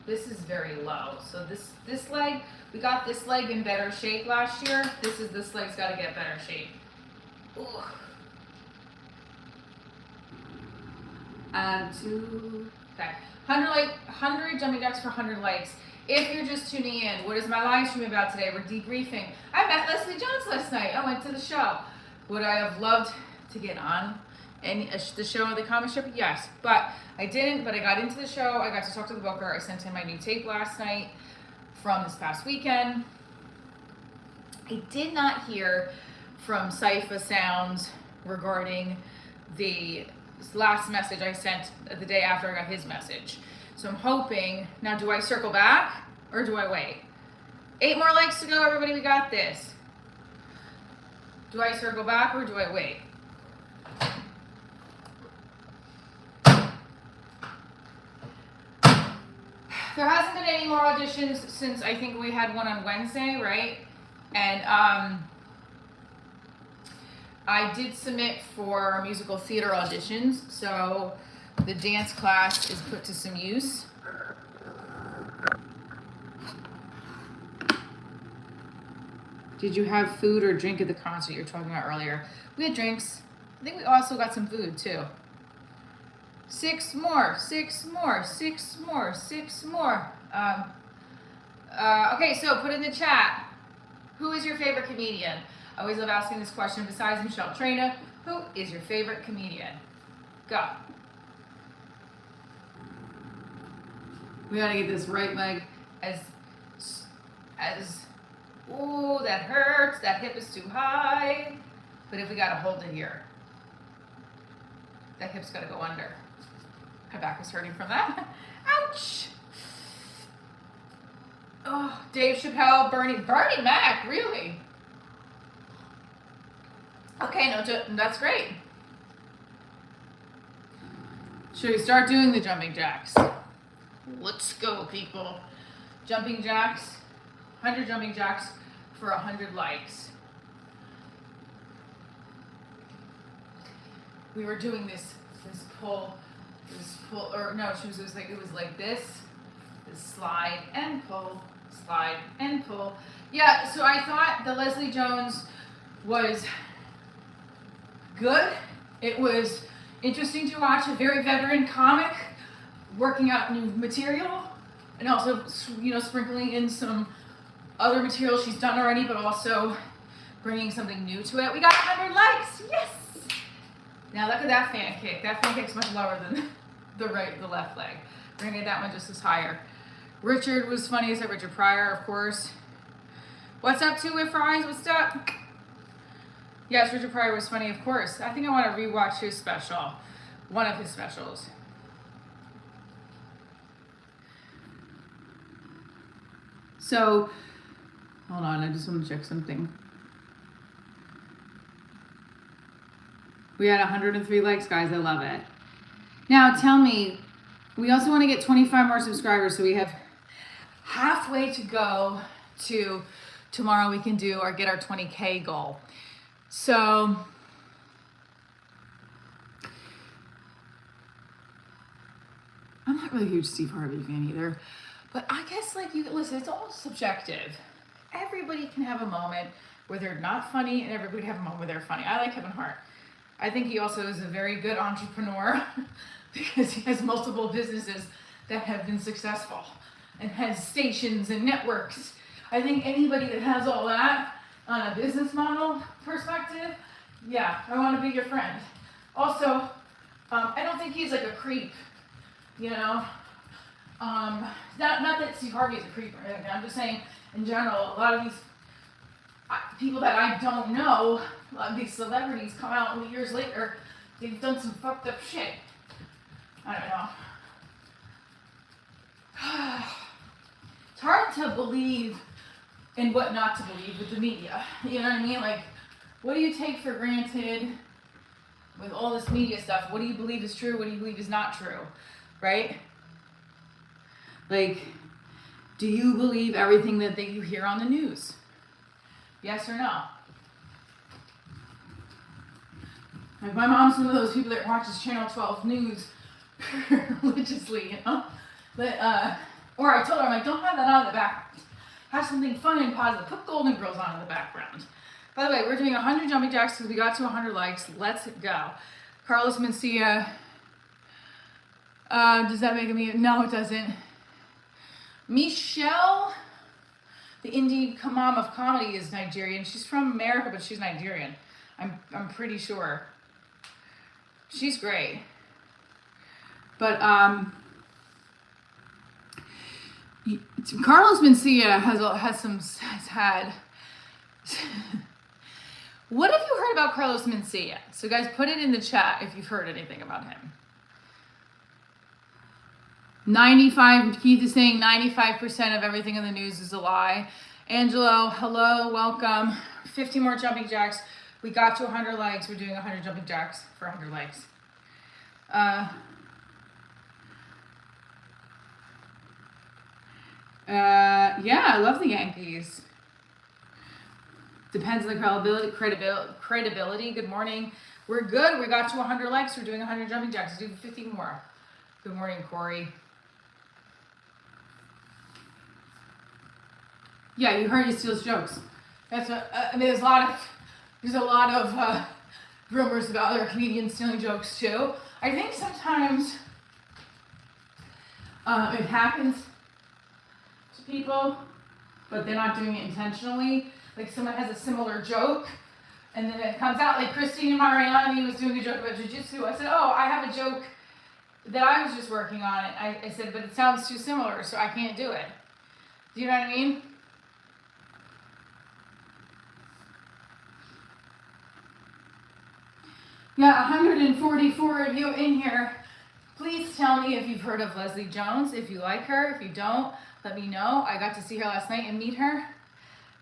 This is very low. So this leg, we got this leg in better shape last year. This leg's got to get better shape. Ooh. Okay, 100 jumping jacks for 100 likes. If you're just tuning in, what is my live stream about today? We're debriefing. I met Leslie Jones last night. I went to the show. Would I have loved to get on the show, the comic strip? Yes, but I didn't. But I got into the show. I got to talk to the booker. I sent him my new tape last night from this past weekend. I did not hear from Cypher Sounds regarding the last message I sent the day after I got his message. So I'm hoping, now do I circle back or do I wait? 8 more likes to go, everybody, we got this. Do I circle back or do I wait? There hasn't been any more auditions since I think we had one on Wednesday, right? And I did submit for musical theater auditions, so the dance class is put to some use. Did you have food or drink at the concert you were talking about earlier? We had drinks. I think we also got some food too. 6 more. Okay, so put in the chat. Who is your favorite comedian? I always love asking this question. Besides Michelle Trina, who is your favorite comedian? Go. We gotta get this right leg as ooh, that hurts. That hip is too high. But if we gotta hold it here, that hip's gotta go under. My back is hurting from that. Ouch. Oh, Dave Chappelle, Bernie Mac, really? Okay, no, that's great. Should we start doing the jumping jacks? Let's go, people. Jumping jacks, 100 jumping jacks for 100 likes. We were doing this pull, or no, it was like this slide and pull, slide and pull. Yeah, so I thought the Leslie Jones was good. It was interesting to watch a very veteran comic working out new material, and also, sprinkling in some other material she's done already, but also bringing something new to it. We got 100 likes, yes! Now look at that fan kick. That fan kick's much lower than the left leg. We're gonna get that one just as higher. Richard was funny. Is that Richard Pryor, of course? What's up, Two With Fries? What's up? Yes, Richard Pryor was funny, of course. I think I want to rewatch his special, one of his specials. So, hold on, I just want to check something. We had 103 likes, guys. I love it. Now, tell me, we also want to get 25 more subscribers, so we have halfway to go to tomorrow. We can do or get our 20K goal. So I'm not really a huge Steve Harvey fan either, but I guess like you listen, it's all subjective. Everybody can have a moment where they're not funny, and everybody have a moment where they're funny. I like Kevin Hart. I think he also is a very good entrepreneur because he has multiple businesses that have been successful and has stations and networks. I think anybody that has all that on a business model perspective, yeah, I want to be your friend. Also, I don't think he's like a creep, you know. Not that Steve Harvey is a creep or anything. I'm just saying, in general, a lot of these people that I don't know, a lot of these celebrities come out and years later, they've done some fucked up shit. I don't know. It's hard to believe and what not to believe with the media. You know what I mean? Like, what do you take for granted with all this media stuff? What do you believe is true? What do you believe is not true? Right? Like, do you believe everything that you hear on the news? Yes or no? Like, my mom's one of those people that watches Channel 12 News religiously, you know? But, or I told her, I'm like, don't have that on in the background. Have something fun and positive. Put Golden Girls on in the background. By the way, we're doing 100 jumping jacks because we got to 100 likes. Let's go. Carlos Mencia. Does that make me? No, it doesn't. Michelle, the indie mom of comedy, is Nigerian. She's from America, but she's Nigerian. I'm pretty sure. She's great. But Carlos Mencia has had. What have you heard about Carlos Mencia? So guys, put it in the chat if you've heard anything about him. 95, Keith is saying 95% of everything in the news is a lie. Angelo, hello, welcome. 50 more jumping jacks. We got to 100 likes. We're doing 100 jumping jacks for 100 likes. Yeah, I love the Yankees. Depends on the credibility. Good morning. We're good. We got to 100 likes. We're doing 100 jumping jacks. Let's do 50 more. Good morning, Corey. Yeah, you heard he steals jokes. That's what I mean. There's a lot of rumors about other comedians stealing jokes too. I think sometimes it happens to people, but they're not doing it intentionally. Like someone has a similar joke, and then it comes out. Like Christina Mariani was doing a joke about jiu-jitsu. I said, "Oh, I have a joke that I was just working on it." I said, "But it sounds too similar, so I can't do it." Do you know what I mean? Yeah, 144 of you in here. Please tell me if you've heard of Leslie Jones, if you like her. If you don't, let me know. I got to see her last night and meet her.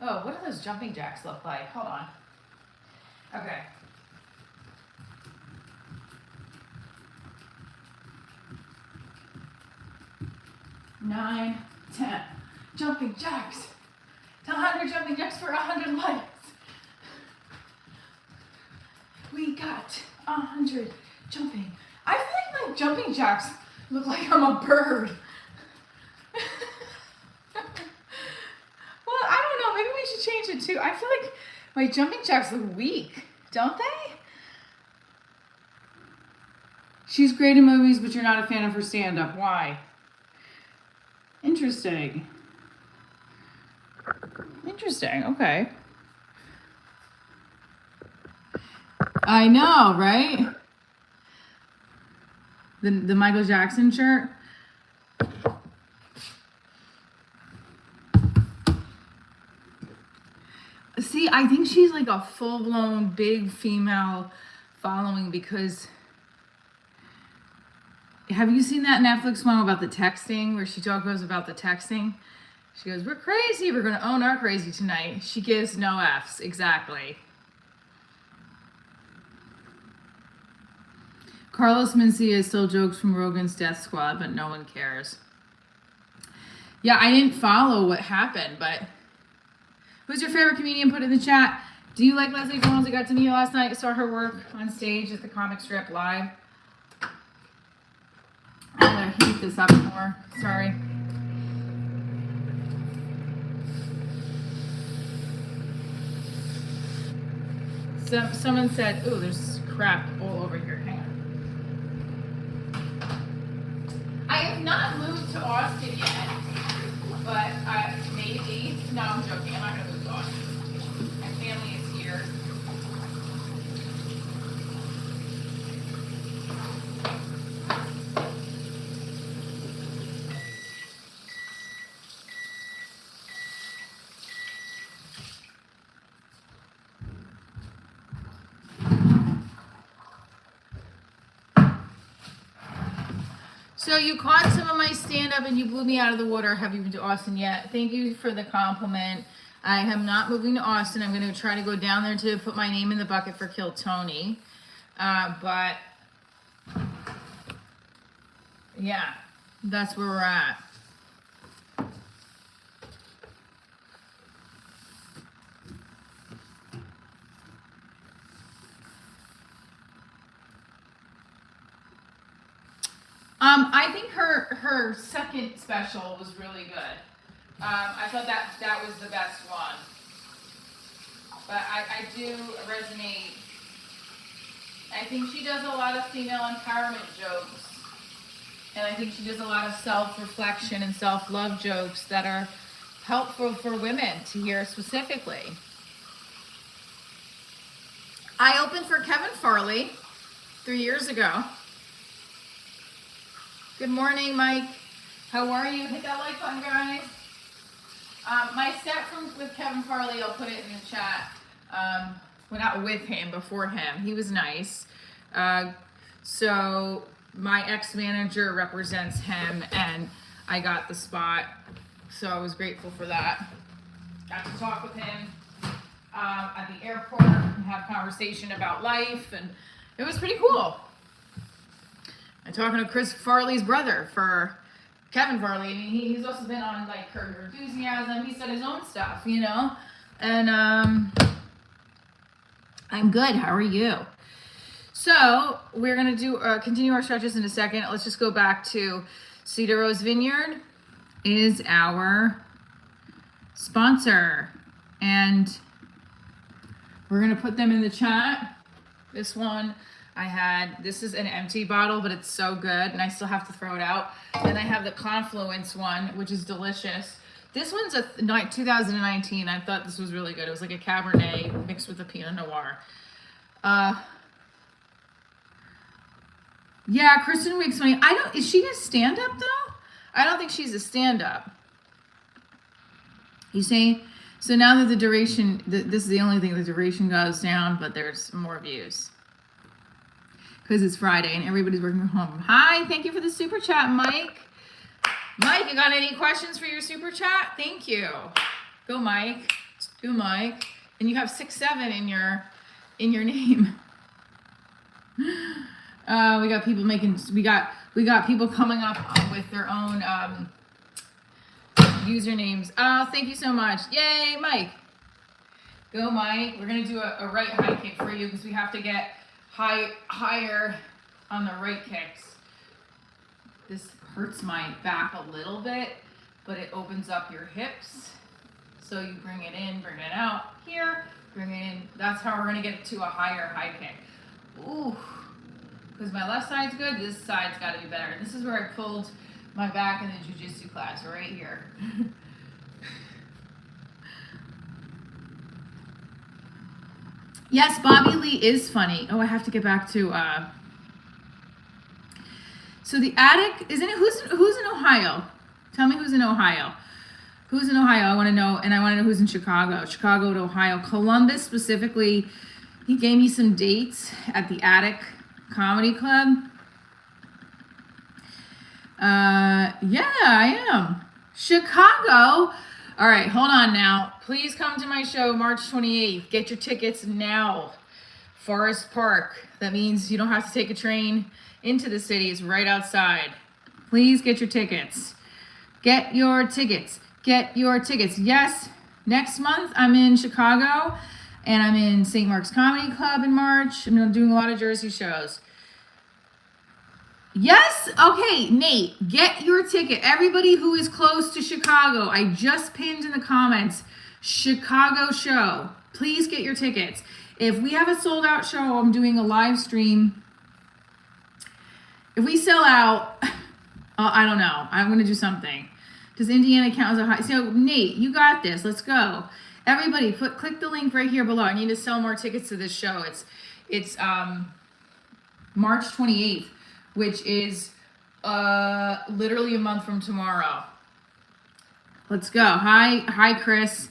Oh, what do those jumping jacks look like? Hold on. Okay. Nine, 10 jumping jacks. 100 jumping jacks for 100 likes. We got 100 jumping. I feel like my jumping jacks look like I'm a bird. Well, I don't know. Maybe we should change it too. I feel like my jumping jacks look weak, don't they? She's great in movies, but you're not a fan of her stand-up. Why? Interesting. Interesting. Okay. I know, right? The Michael Jackson shirt. See, I think she's like a full-blown big female following because have you seen that Netflix one about the texting where she goes about the texting? She goes, "We're crazy. We're going to own our crazy tonight." She gives no F's. Exactly. Carlos Mencia still jokes from Rogan's Death Squad, but no one cares. Yeah, I didn't follow what happened, but who's your favorite comedian? Put it in the chat. Do you like Leslie Jones? I got to meet her last night. I saw her work on stage at the comic strip live. I'm gonna heat this up more. Sorry. Someone said, "Ooh, there's crap all over here." Hang on. I have not moved to Austin yet, but maybe. No, I'm joking. I'm not gonna move to Austin. My family is here. So you caught some of my stand-up and you blew me out of the water. Have you been to Austin yet? Thank you for the compliment. I am not moving to Austin. I'm going to try to go down there to put my name in the bucket for Kill Tony. But yeah, that's where we're at. I think her second special was really good. I thought that was the best one. But I do resonate. I think she does a lot of female empowerment jokes. And I think she does a lot of self-reflection and self-love jokes that are helpful for women to hear specifically. I opened for Kevin Farley 3 years ago. Good morning, Mike. How are you? Hit that like button, guys. My set with Kevin Farley, I'll put it in the chat. Well, not with him, before him. He was nice. So my ex-manager represents him, and I got the spot. So I was grateful for that. Got to talk with him at the airport and have conversation about life, and it was pretty cool. I'm talking to Chris Farley's brother for Kevin Farley. I mean, he's also been on like Curb Your Enthusiasm. He said his own stuff, you know. And I'm good. How are you? So we're gonna do continue our stretches in a second. Let's just go back to Cedar Rose Vineyard is our sponsor, and we're gonna put them in the chat. This one. This is an empty bottle, but it's so good, and I still have to throw it out. Then I have the Confluence one, which is delicious. This one's a 2019. I thought this was really good. It was like a Cabernet mixed with a Pinot Noir. Yeah, Kristen Wiig's funny. Is she a stand-up, though? I don't think she's a stand-up. You see? So now that the duration, this is the only thing, the duration goes down, but there's more views. Because it's Friday and everybody's working from home. Hi, thank you for the super chat, Mike. Mike, you got any questions for your super chat? Thank you. Go, Mike. Go, Mike. And you have 6-7 in your name. We got people we got people coming up with their own usernames. Oh, thank you so much. Yay, Mike. Go, Mike. We're gonna do a right high kick for you because we have to get higher on the right kicks. This hurts my back a little bit, but it opens up your hips. So you bring it in, bring it out here, bring it in. That's how we're gonna get to a higher high kick. Ooh, because my left side's good, this side's gotta be better. This is where I pulled my back in the jiu-jitsu class, right here. Yes, Bobby Lee is funny. Oh, I have to get back to, so the attic, isn't it, who's in Ohio? Tell me who's in Ohio. Who's in Ohio? I want to know, and I want to know who's in Chicago. Chicago to Ohio. Columbus specifically, he gave me some dates at the Attic Comedy Club. Yeah, I am. Chicago. All right, hold on now. Please come to my show March 28th. Get your tickets now. Forest Park. That means you don't have to take a train into the city. It's right outside. Please get your tickets. Get your tickets. Get your tickets. Yes, next month I'm in Chicago and I'm in St. Mark's Comedy Club in March. I'm doing a lot of Jersey shows. Yes, okay, Nate, get your ticket. Everybody who is close to Chicago, I just pinned in the comments, Chicago show. Please get your tickets. If we have a sold out show, I'm doing a live stream. If we sell out, I don't know. I'm going to do something. Does Indiana count as a high? So, Nate, you got this. Let's go. Everybody, click the link right here below. I need to sell more tickets to this show. It's March 28th, which is literally a month from tomorrow. Let's go. Hi, Chris.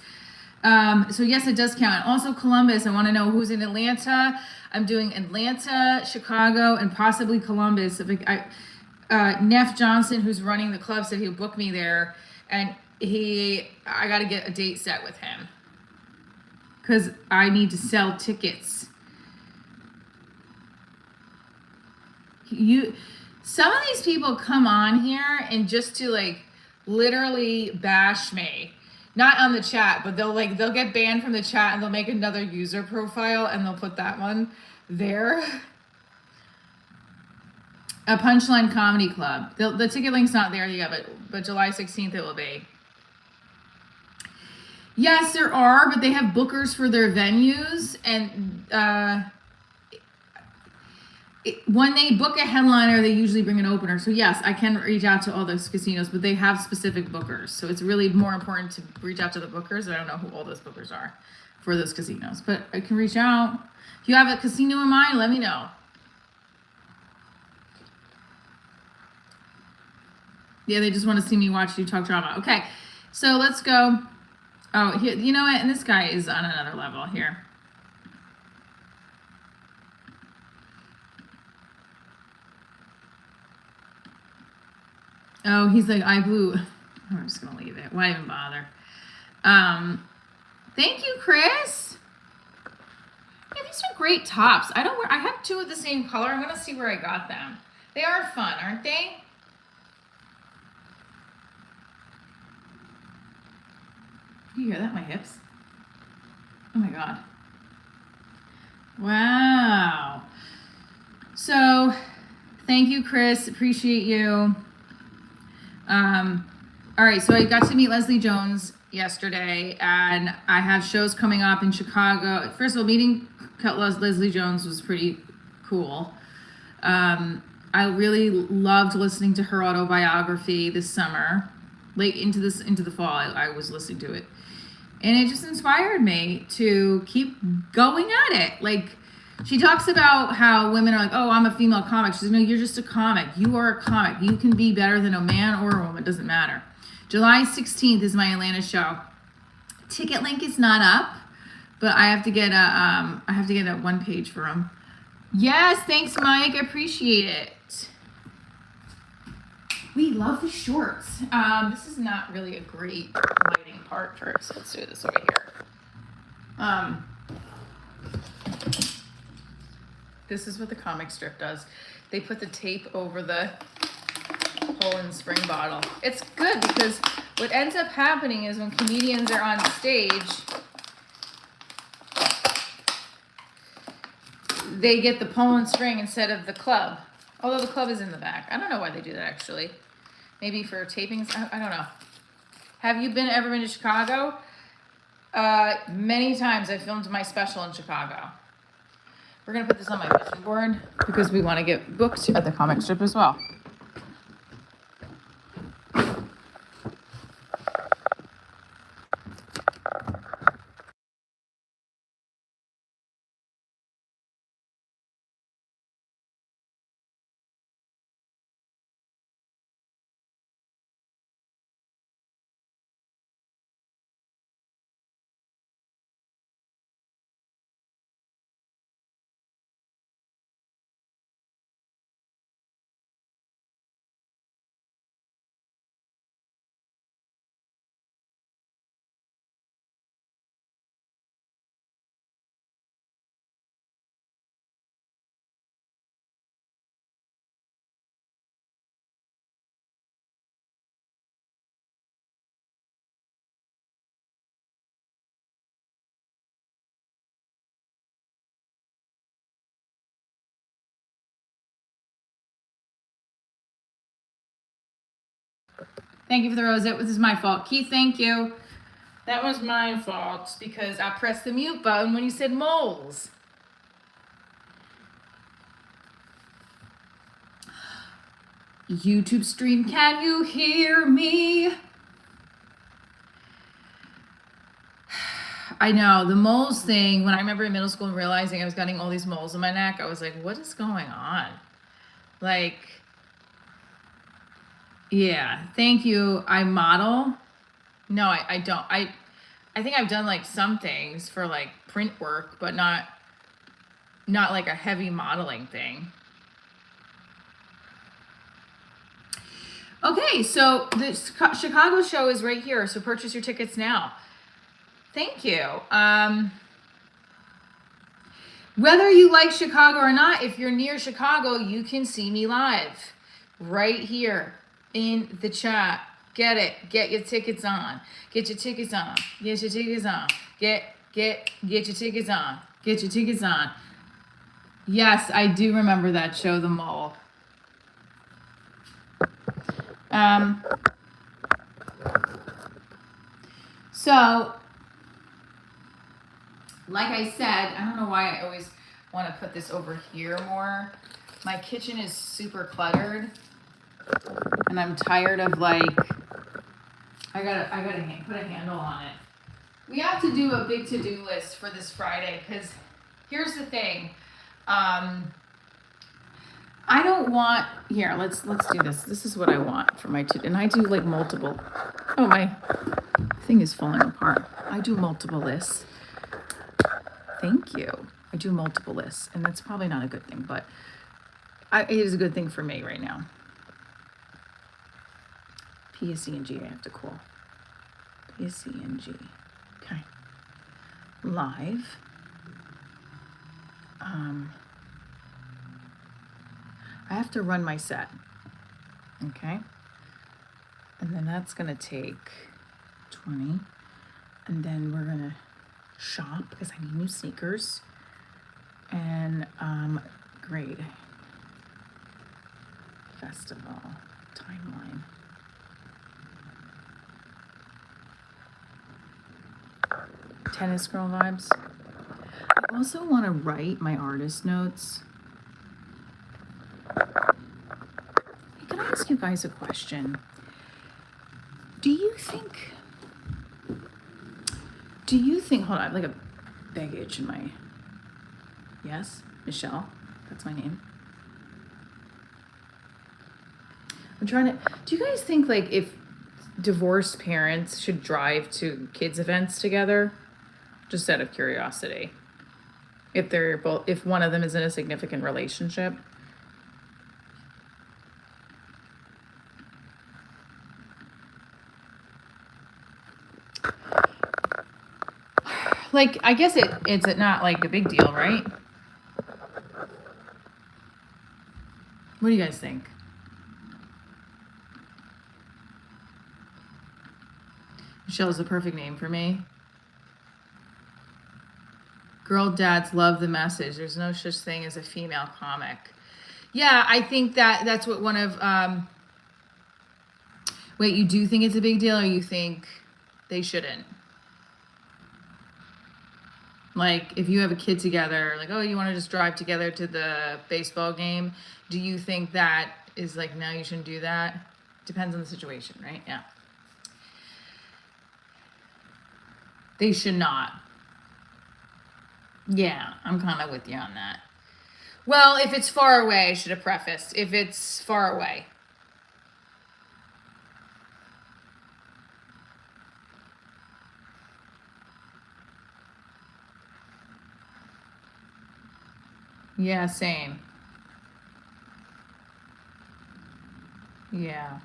So yes, it does count. Also Columbus, I want to know who's in Atlanta. I'm doing Atlanta, Chicago, and possibly Columbus. Neff Johnson, who's running the club, said he'll book me there. And I got to get a date set with him. Because I need to sell tickets. Some of these people come on here and just to like literally bash me. Not on the chat, but they'll get banned from the chat and they'll make another user profile and they'll put that one there. A Punchline Comedy Club. The ticket link's not there yet, but July 16th it will be. Yes, there are, but they have bookers for their venues, and when they book a headliner, they usually bring an opener. So yes, I can reach out to all those casinos, but they have specific bookers. So it's really more important to reach out to the bookers. I don't know who all those bookers are for those casinos, but I can reach out. If you have a casino in mind, let me know. Yeah, they just want to see me watch you talk drama. Okay, so let's go. Oh, here, you know what? And this guy is on another level here. Oh, he's like, I blew. I'm just gonna leave it. Why even bother? Thank you, Chris. Yeah, these are great tops. I have two of the same color. I'm gonna see where I got them. They are fun, aren't they? You hear that? My hips. Oh my God. Wow. So, thank you, Chris. Appreciate you. All right, so I got to meet Leslie Jones yesterday, and I have shows coming up in Chicago. First of all, meeting Leslie Jones was pretty cool. I really loved listening to her autobiography this summer. Late into the fall, I was listening to it. And it just inspired me to keep going at it. Like, she talks about how women are like, oh, I'm a female comic. She says, no, you're just a comic. You are a comic. You can be better than a man or a woman. It doesn't matter. July 16th is my Atlanta show. Ticket link is not up, but I have to get a one page for them. Yes, thanks, Mike. I appreciate it. We love the shorts. This is not really a great lighting part first. Let's do this over here. This is what the comic strip does. They put the tape over the Poland Spring bottle. It's good because what ends up happening is when comedians are on stage, they get the Poland Spring instead of the club. Although the club is in the back. I don't know why they do that actually. Maybe for tapings. I don't know. Have you ever been to Chicago? Many times. I filmed my special in Chicago. We're going to put this on my vision board because we want to get booked at the comic strip as well. Thank you for the rose. This is my fault. Keith, thank you. That was my fault because I pressed the mute button when you said moles. YouTube stream, can you hear me? I know, the moles thing, when I remember in middle school realizing I was getting all these moles in my neck, I was like, what is going on? Like, yeah, thank you. I model. No, I don't. I think I've done like some things for like print work, but not like a heavy modeling thing. Okay, so the Chicago show is right here, so purchase your tickets now. Thank you. Whether you like Chicago or not, if you're near Chicago, you can see me live right here in the chat. Get it. Get your tickets on. Get your tickets on. Get your tickets on. Get your tickets on. Get your tickets on. Yes, I do remember that show, The Mole. So, like I said, I don't know why I always want to put this over here more. My kitchen is super cluttered, and I'm tired of like, I gotta put a handle on it. We have to do a big to-do list for this Friday, because here's the thing. I don't want, here, let's do this. This is what I want for my and I do like multiple. Oh, my thing is falling apart. I do multiple lists. Thank you. I do multiple lists, and that's probably not a good thing, but it is a good thing for me right now. P, S, E, and G I have to call. P, S, E, and G. Okay. Live. I have to run my set. Okay. And then that's going to take 20. And then we're going to shop because I need new sneakers. And grade. Festival. Timeline. Tennis girl vibes. I also want to write my artist notes. Hey, can I ask you guys a question? Do you think, hold on, I have like a baggage in my, yes, Michelle, that's my name. I'm trying to, do you guys think like if divorced parents should drive to kids' events together? Just out of curiosity. If they're both, if one of them is in a significant relationship. Like, I guess it's not like a big deal, right? What do you guys think? Michelle is the perfect name for me. Girl dads love the message. There's no such thing as a female comic. Yeah, I think that's what one of, wait, you do think it's a big deal, or you think they shouldn't? Like, if you have a kid together, like, oh, you want to just drive together to the baseball game, do you think that is like, no, you shouldn't do that? Depends on the situation, right? Yeah. They should not. Yeah, I'm kind of with you on that. Well, if it's far away, I should have prefaced. If it's far away. Yeah, same. Yeah.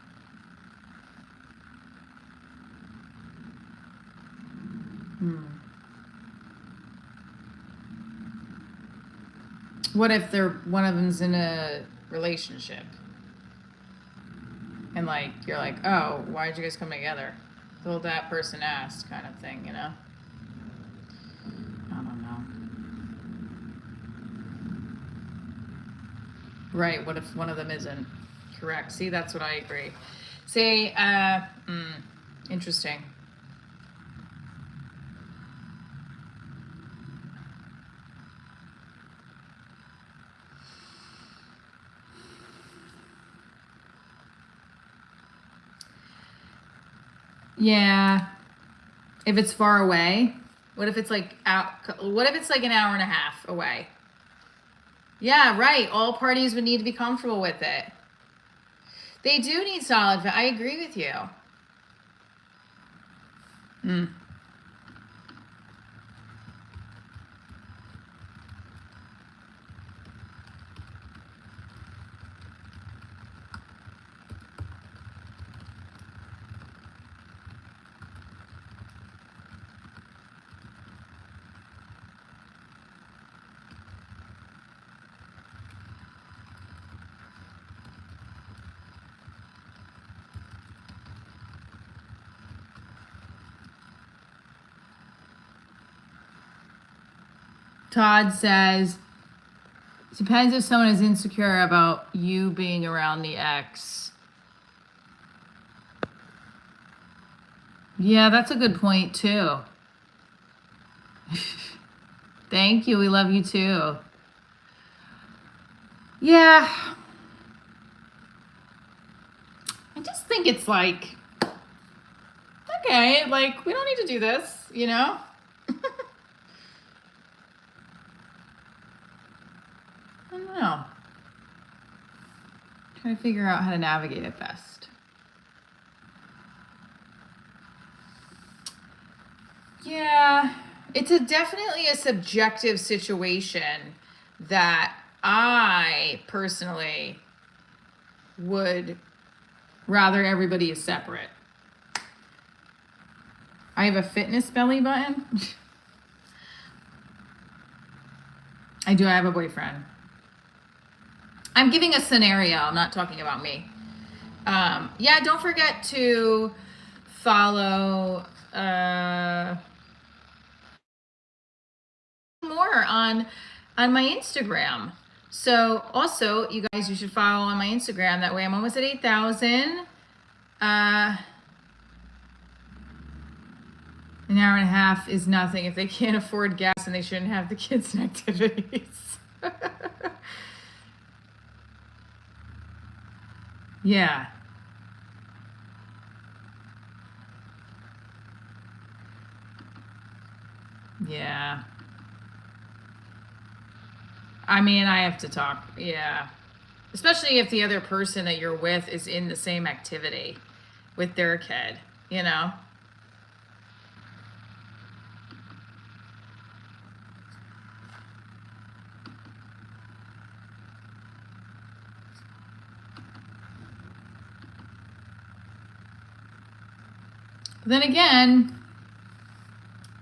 What if one of them's in a relationship? And like, you're like, oh, why'd you guys come together? Well, that person asked, kind of thing, you know? I don't know. Right, what if one of them isn't? Correct. See, that's what I agree. Say, interesting. Yeah. If it's far away, what if it's like what if it's like an hour and a half away? Yeah, right. All parties would need to be comfortable with it. They do need solid. I agree with you. Todd says, depends if someone is insecure about you being around the ex. Yeah, that's a good point too. Thank you. We love you too. Yeah. I just think it's like, okay, like we don't need to do this, you know? I don't know. Trying to figure out how to navigate it best. Yeah, it's definitely a subjective situation that I personally would rather everybody is separate. I have a fitness belly button. I do. I have a boyfriend. I'm giving a scenario. I'm not talking about me. Yeah, don't forget to follow more on my Instagram. So also, you guys, you should follow on my Instagram. That way I'm almost at 8,000. An hour and a half is nothing if they can't afford gas and they shouldn't have the kids and activities. Yeah. Yeah. I mean, I have to talk. Yeah. Especially if the other person that you're with is in the same activity with their kid, you know? Then again,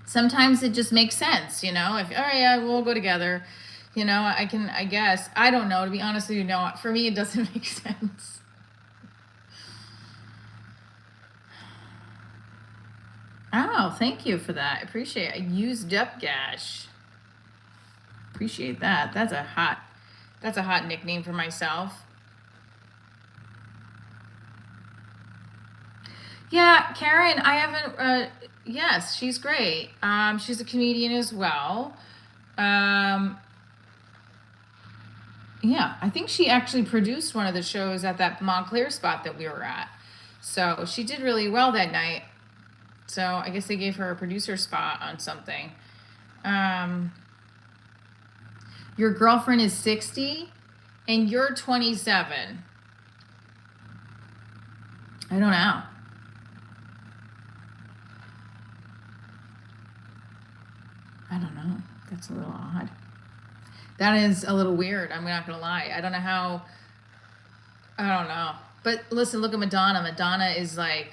sometimes it just makes sense, you know? If, all right, yeah, we'll go together. You know, I guess. I don't know, to be honest with you, no. For me, it doesn't make sense. Oh, thank you for that. I appreciate it. I used up gash. Appreciate that. That's a hot nickname for myself. Yeah, Karen, I haven't, yes, she's great. She's a comedian as well. Yeah, I think she actually produced one of the shows at that Montclair spot that we were at. So she did really well that night. So I guess they gave her a producer spot on something. Your girlfriend is 60 and you're 27. I don't know. I don't know. That's a little odd. That is a little weird. I'm not going to lie. I don't know how. I don't know. But listen, look at Madonna. Madonna is like.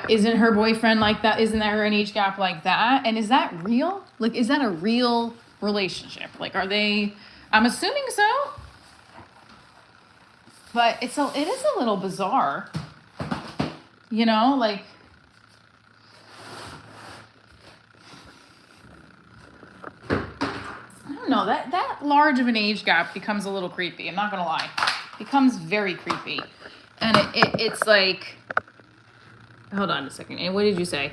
Isn't her boyfriend like that? Isn't there an age gap like that? And is that real? Like, is that a real relationship? Like, are they? I'm assuming so. But it is a little bizarre. You know, like. I don't know. That large of an age gap becomes a little creepy. I'm not gonna lie. becomes very creepy. And it's like, hold on a second. And what did you say?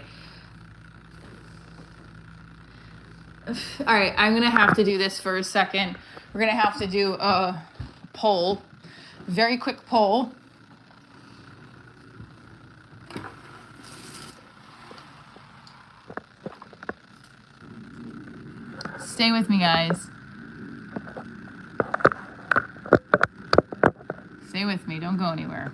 All right, I'm gonna have to do this for a second. We're gonna have to do a poll, very quick poll. Stay with me, guys. Stay with me, don't go anywhere.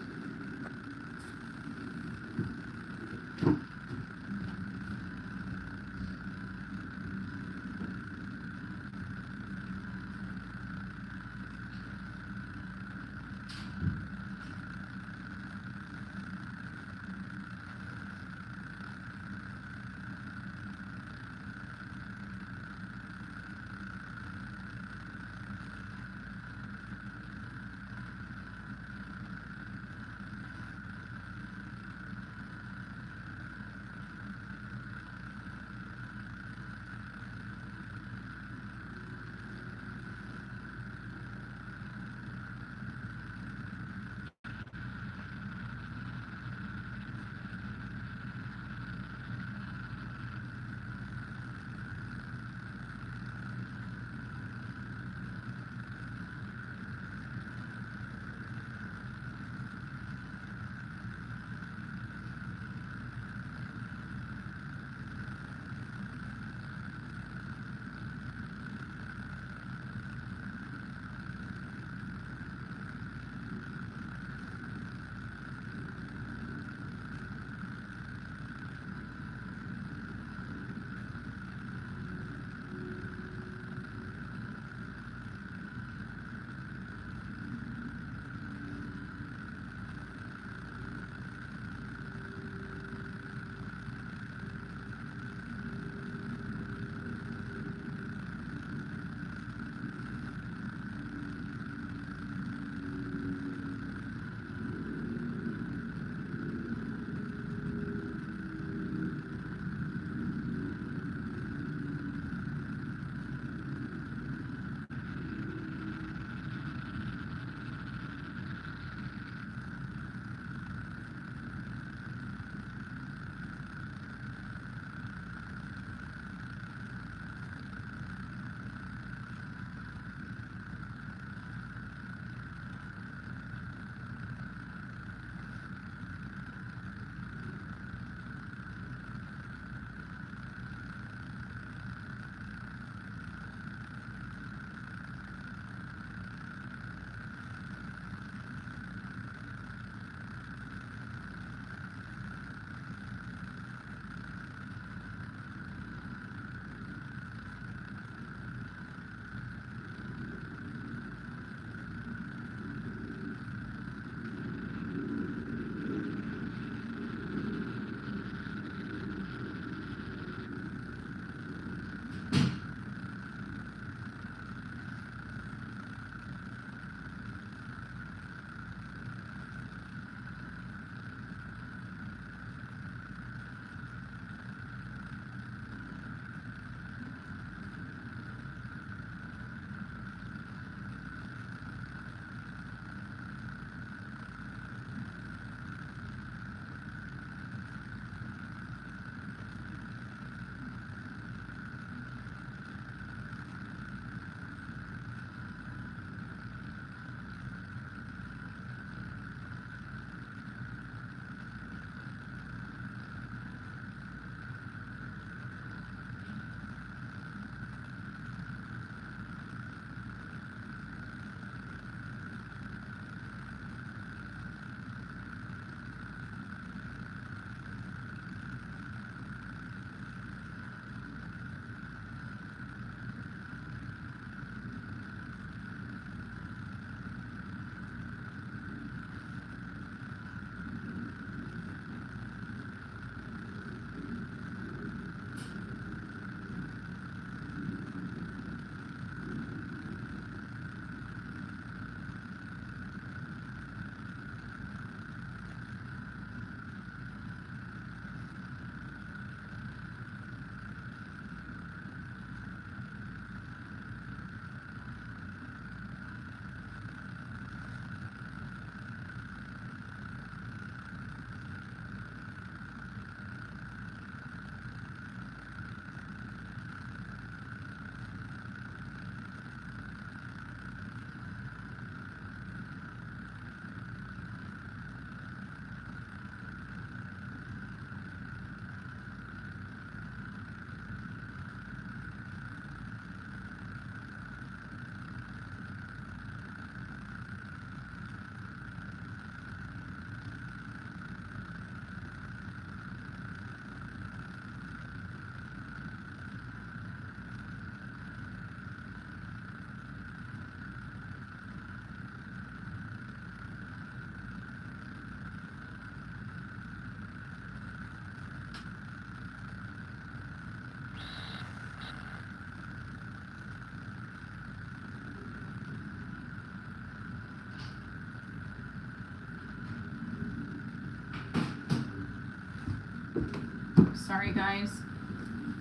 Sorry, guys.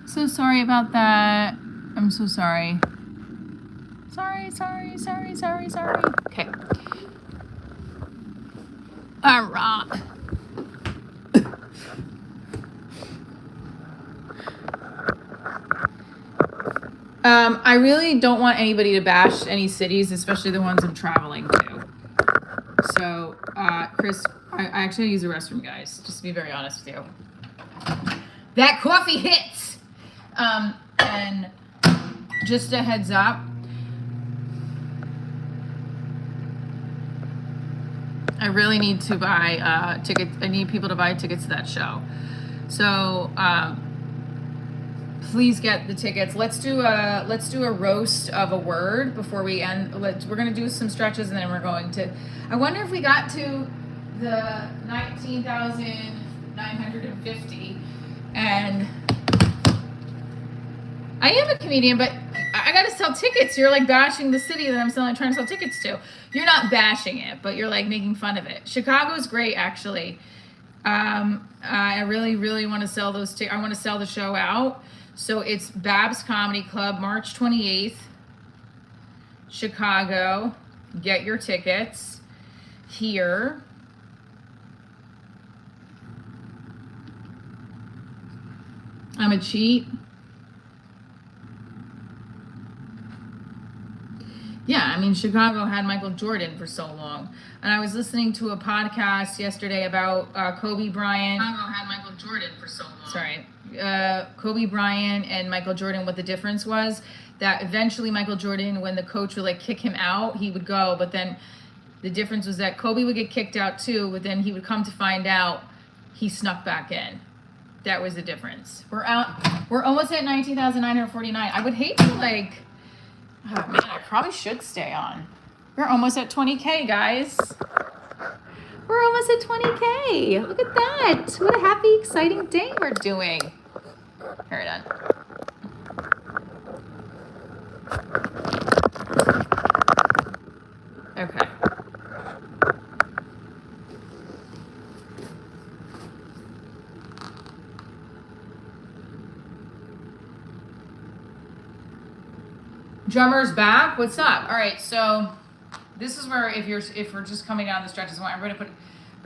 So sorry about that. I'm so sorry. Sorry. Okay. All right. I really don't want anybody to bash any cities, especially the ones I'm traveling to. So, Chris, I actually use the restroom, guys, just to be very honest with you. That coffee hits! And just a heads up, I really need to buy tickets. I need people to buy tickets to that show. So, please get the tickets. Let's do a roast of a word before we end. We're gonna do some stretches and then we're going to. I wonder if we got to the 19,950. And I am a comedian, but I gotta sell tickets. You're like bashing the city that I'm trying to sell tickets to. You're not bashing it, but you're like making fun of it. Chicago's great, actually. I really want to sell those tickets. I want to sell the show out. So it's Babs Comedy Club, March 28th, Chicago. Get your tickets here. I'm a cheat. Yeah, I mean, Chicago had Michael Jordan for so long. And I was listening to a podcast yesterday about Kobe Bryant. Chicago had Michael Jordan for so long. Sorry. Kobe Bryant and Michael Jordan, what the difference was. That eventually Michael Jordan, when the coach would like kick him out, he would go. But then the difference was that Kobe would get kicked out too, but then he would come to find out he snuck back in. That was the difference. We're almost at 19,949. I would hate to like... Oh man, I probably should stay on. We're almost at 20K, guys. We're almost at 20K. Look at that. What a happy, exciting day we're doing. Here, done. Okay. Drummer's back. What's up? All right, so this is where if we're just coming down the stretches, we're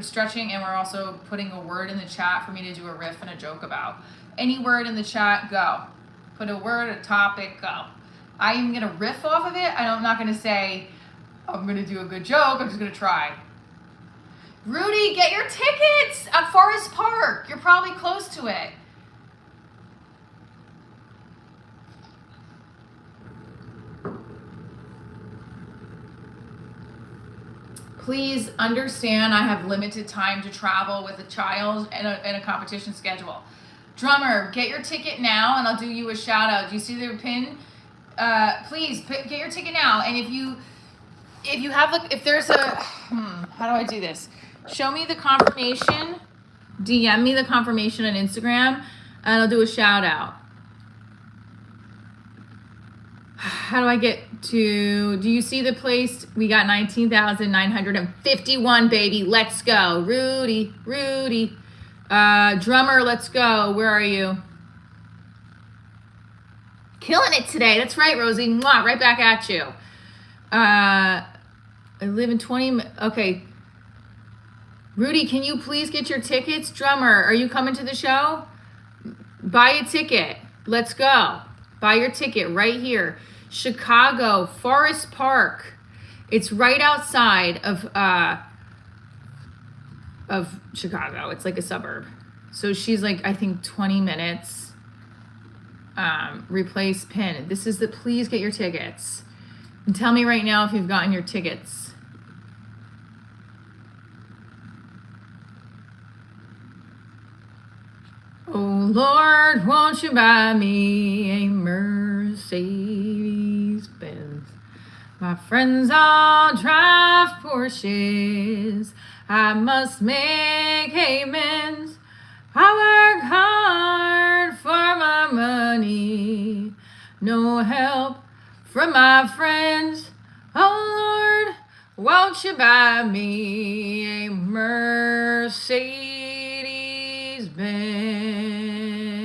stretching and we're also putting a word in the chat for me to do a riff and a joke about. Any word in the chat, go. Put a word, a topic, go. I am gonna riff off of it. I'm not gonna say I'm gonna do a good joke. I'm just gonna try. Rudy, get your tickets at Forest Park. You're probably close to it. Please understand I have limited time to travel with a child and a competition schedule. Drummer, get your ticket now and I'll do you a shout out. Do you see their pin? Please get your ticket now. And if you have like, if there's a, how do I do this? Show me the confirmation, DM me the confirmation on Instagram and I'll do a shout out. How do I get to, do you see the place? We got 19,951, baby. Let's go. Rudy. Drummer, let's go. Where are you? Killing it today. That's right, Rosie. Mwah, right back at you. I live in 20, okay. Rudy, can you please get your tickets? Drummer, are you coming to the show? Buy a ticket. Let's go. Buy your ticket right here. Chicago, Forest Park. It's right outside of Chicago. It's like a suburb. So she's like, I think 20 minutes. Replace pin. This is the, please get your tickets. And tell me right now if you've gotten your tickets. Oh Lord, won't you buy me a Mercedes Benz? My friends all drive Porsches. I must make amends. I work hard for my money. No help from my friends. Oh Lord, won't you buy me a Mercedes Benz?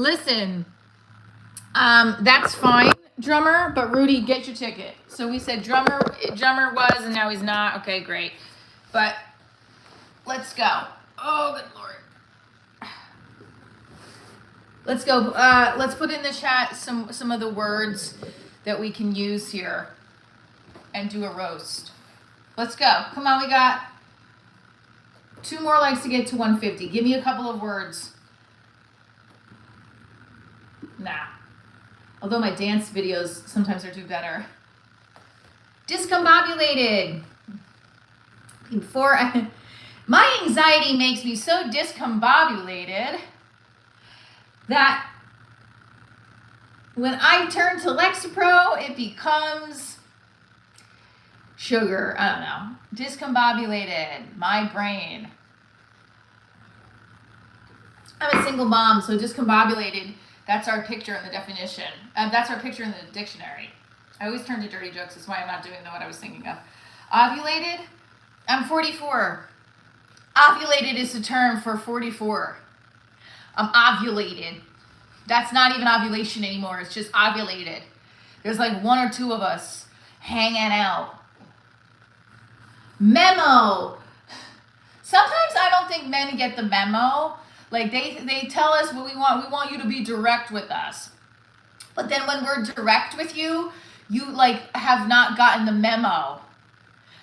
Listen, that's fine, drummer, but Rudy, get your ticket. So we said drummer was, and now he's not. Okay, great. But let's go. Oh, good Lord. Let's go. Let's put in the chat some of the words that we can use here and do a roast. Let's go. Come on, we got 2 more likes to get to 150. Give me a couple of words. Nah. Although my dance videos sometimes are do better. Discombobulated. My anxiety makes me so discombobulated that when I turn to Lexapro, it becomes sugar. I don't know. Discombobulated. My brain. I'm a single mom, so discombobulated, that's our picture in the definition. That's our picture in the dictionary. I always turn to dirty jokes. That's why I'm not doing what I was thinking of. Ovulated. I'm 44. Ovulated is the term for 44. I'm ovulated. That's not even ovulation anymore. It's just ovulated. There's like 1 or 2 of us hanging out. Memo. Sometimes I don't think men get the memo. Like they tell us what we want. We want you to be direct with us. But then when we're direct with you, you like have not gotten the memo.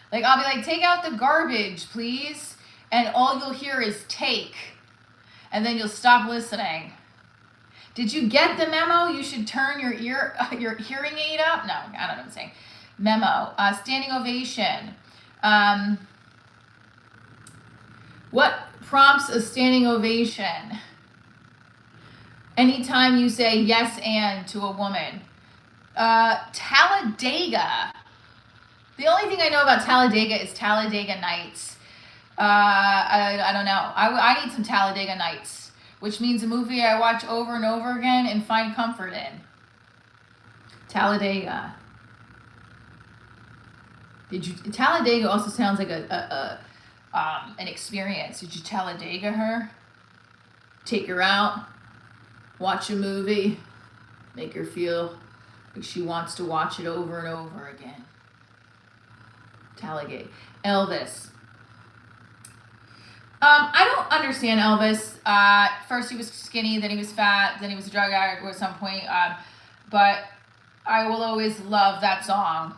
Like I'll be like, take out the garbage, please. And all you'll hear is take. And then you'll stop listening. Did you get the memo? You should turn your hearing aid up. No, I don't know what I'm saying. Memo. Standing ovation. What prompts a standing ovation? Anytime you say yes and to a woman. Talladega. The only thing I know about Talladega is Talladega Nights. I don't know. I need some Talladega Nights, which means a movie I watch over and over again and find comfort in. Talladega. Talladega also sounds like an experience. Did you Talladega her? Take her out, watch a movie, make her feel like she wants to watch it over and over again. Talladega. Elvis. I don't understand Elvis. First he was skinny, then he was fat, then he was a drug addict at some point. But I will always love that song.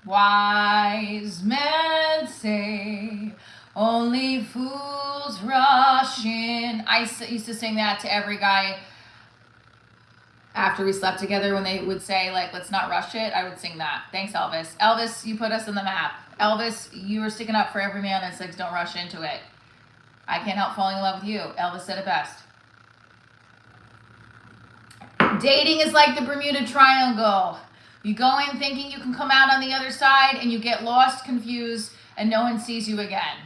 Wise men say only fools rush in. I used to sing that to every guy after we slept together when they would say, like, let's not rush it. I would sing that. Thanks, Elvis. Elvis, you put us on the map. Elvis, you were sticking up for every man that says don't rush into it. I can't help falling in love with you. Elvis said it best. Dating is like the Bermuda Triangle. You go in thinking you can come out on the other side and you get lost, confused, and no one sees you again.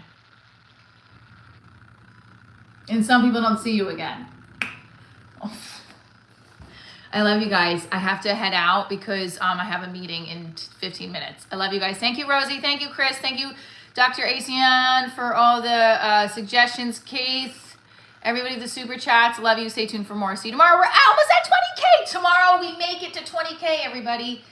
And some people don't see you again. I love you guys. I have to head out because I have a meeting in 15 minutes. I love you guys. Thank you, Rosie. Thank you, Chris. Thank you, Dr. Asian, for all the suggestions. Keith, everybody, the super chats. Love you. Stay tuned for more. See you tomorrow. We're almost at 20K. Tomorrow we make it to 20K, everybody.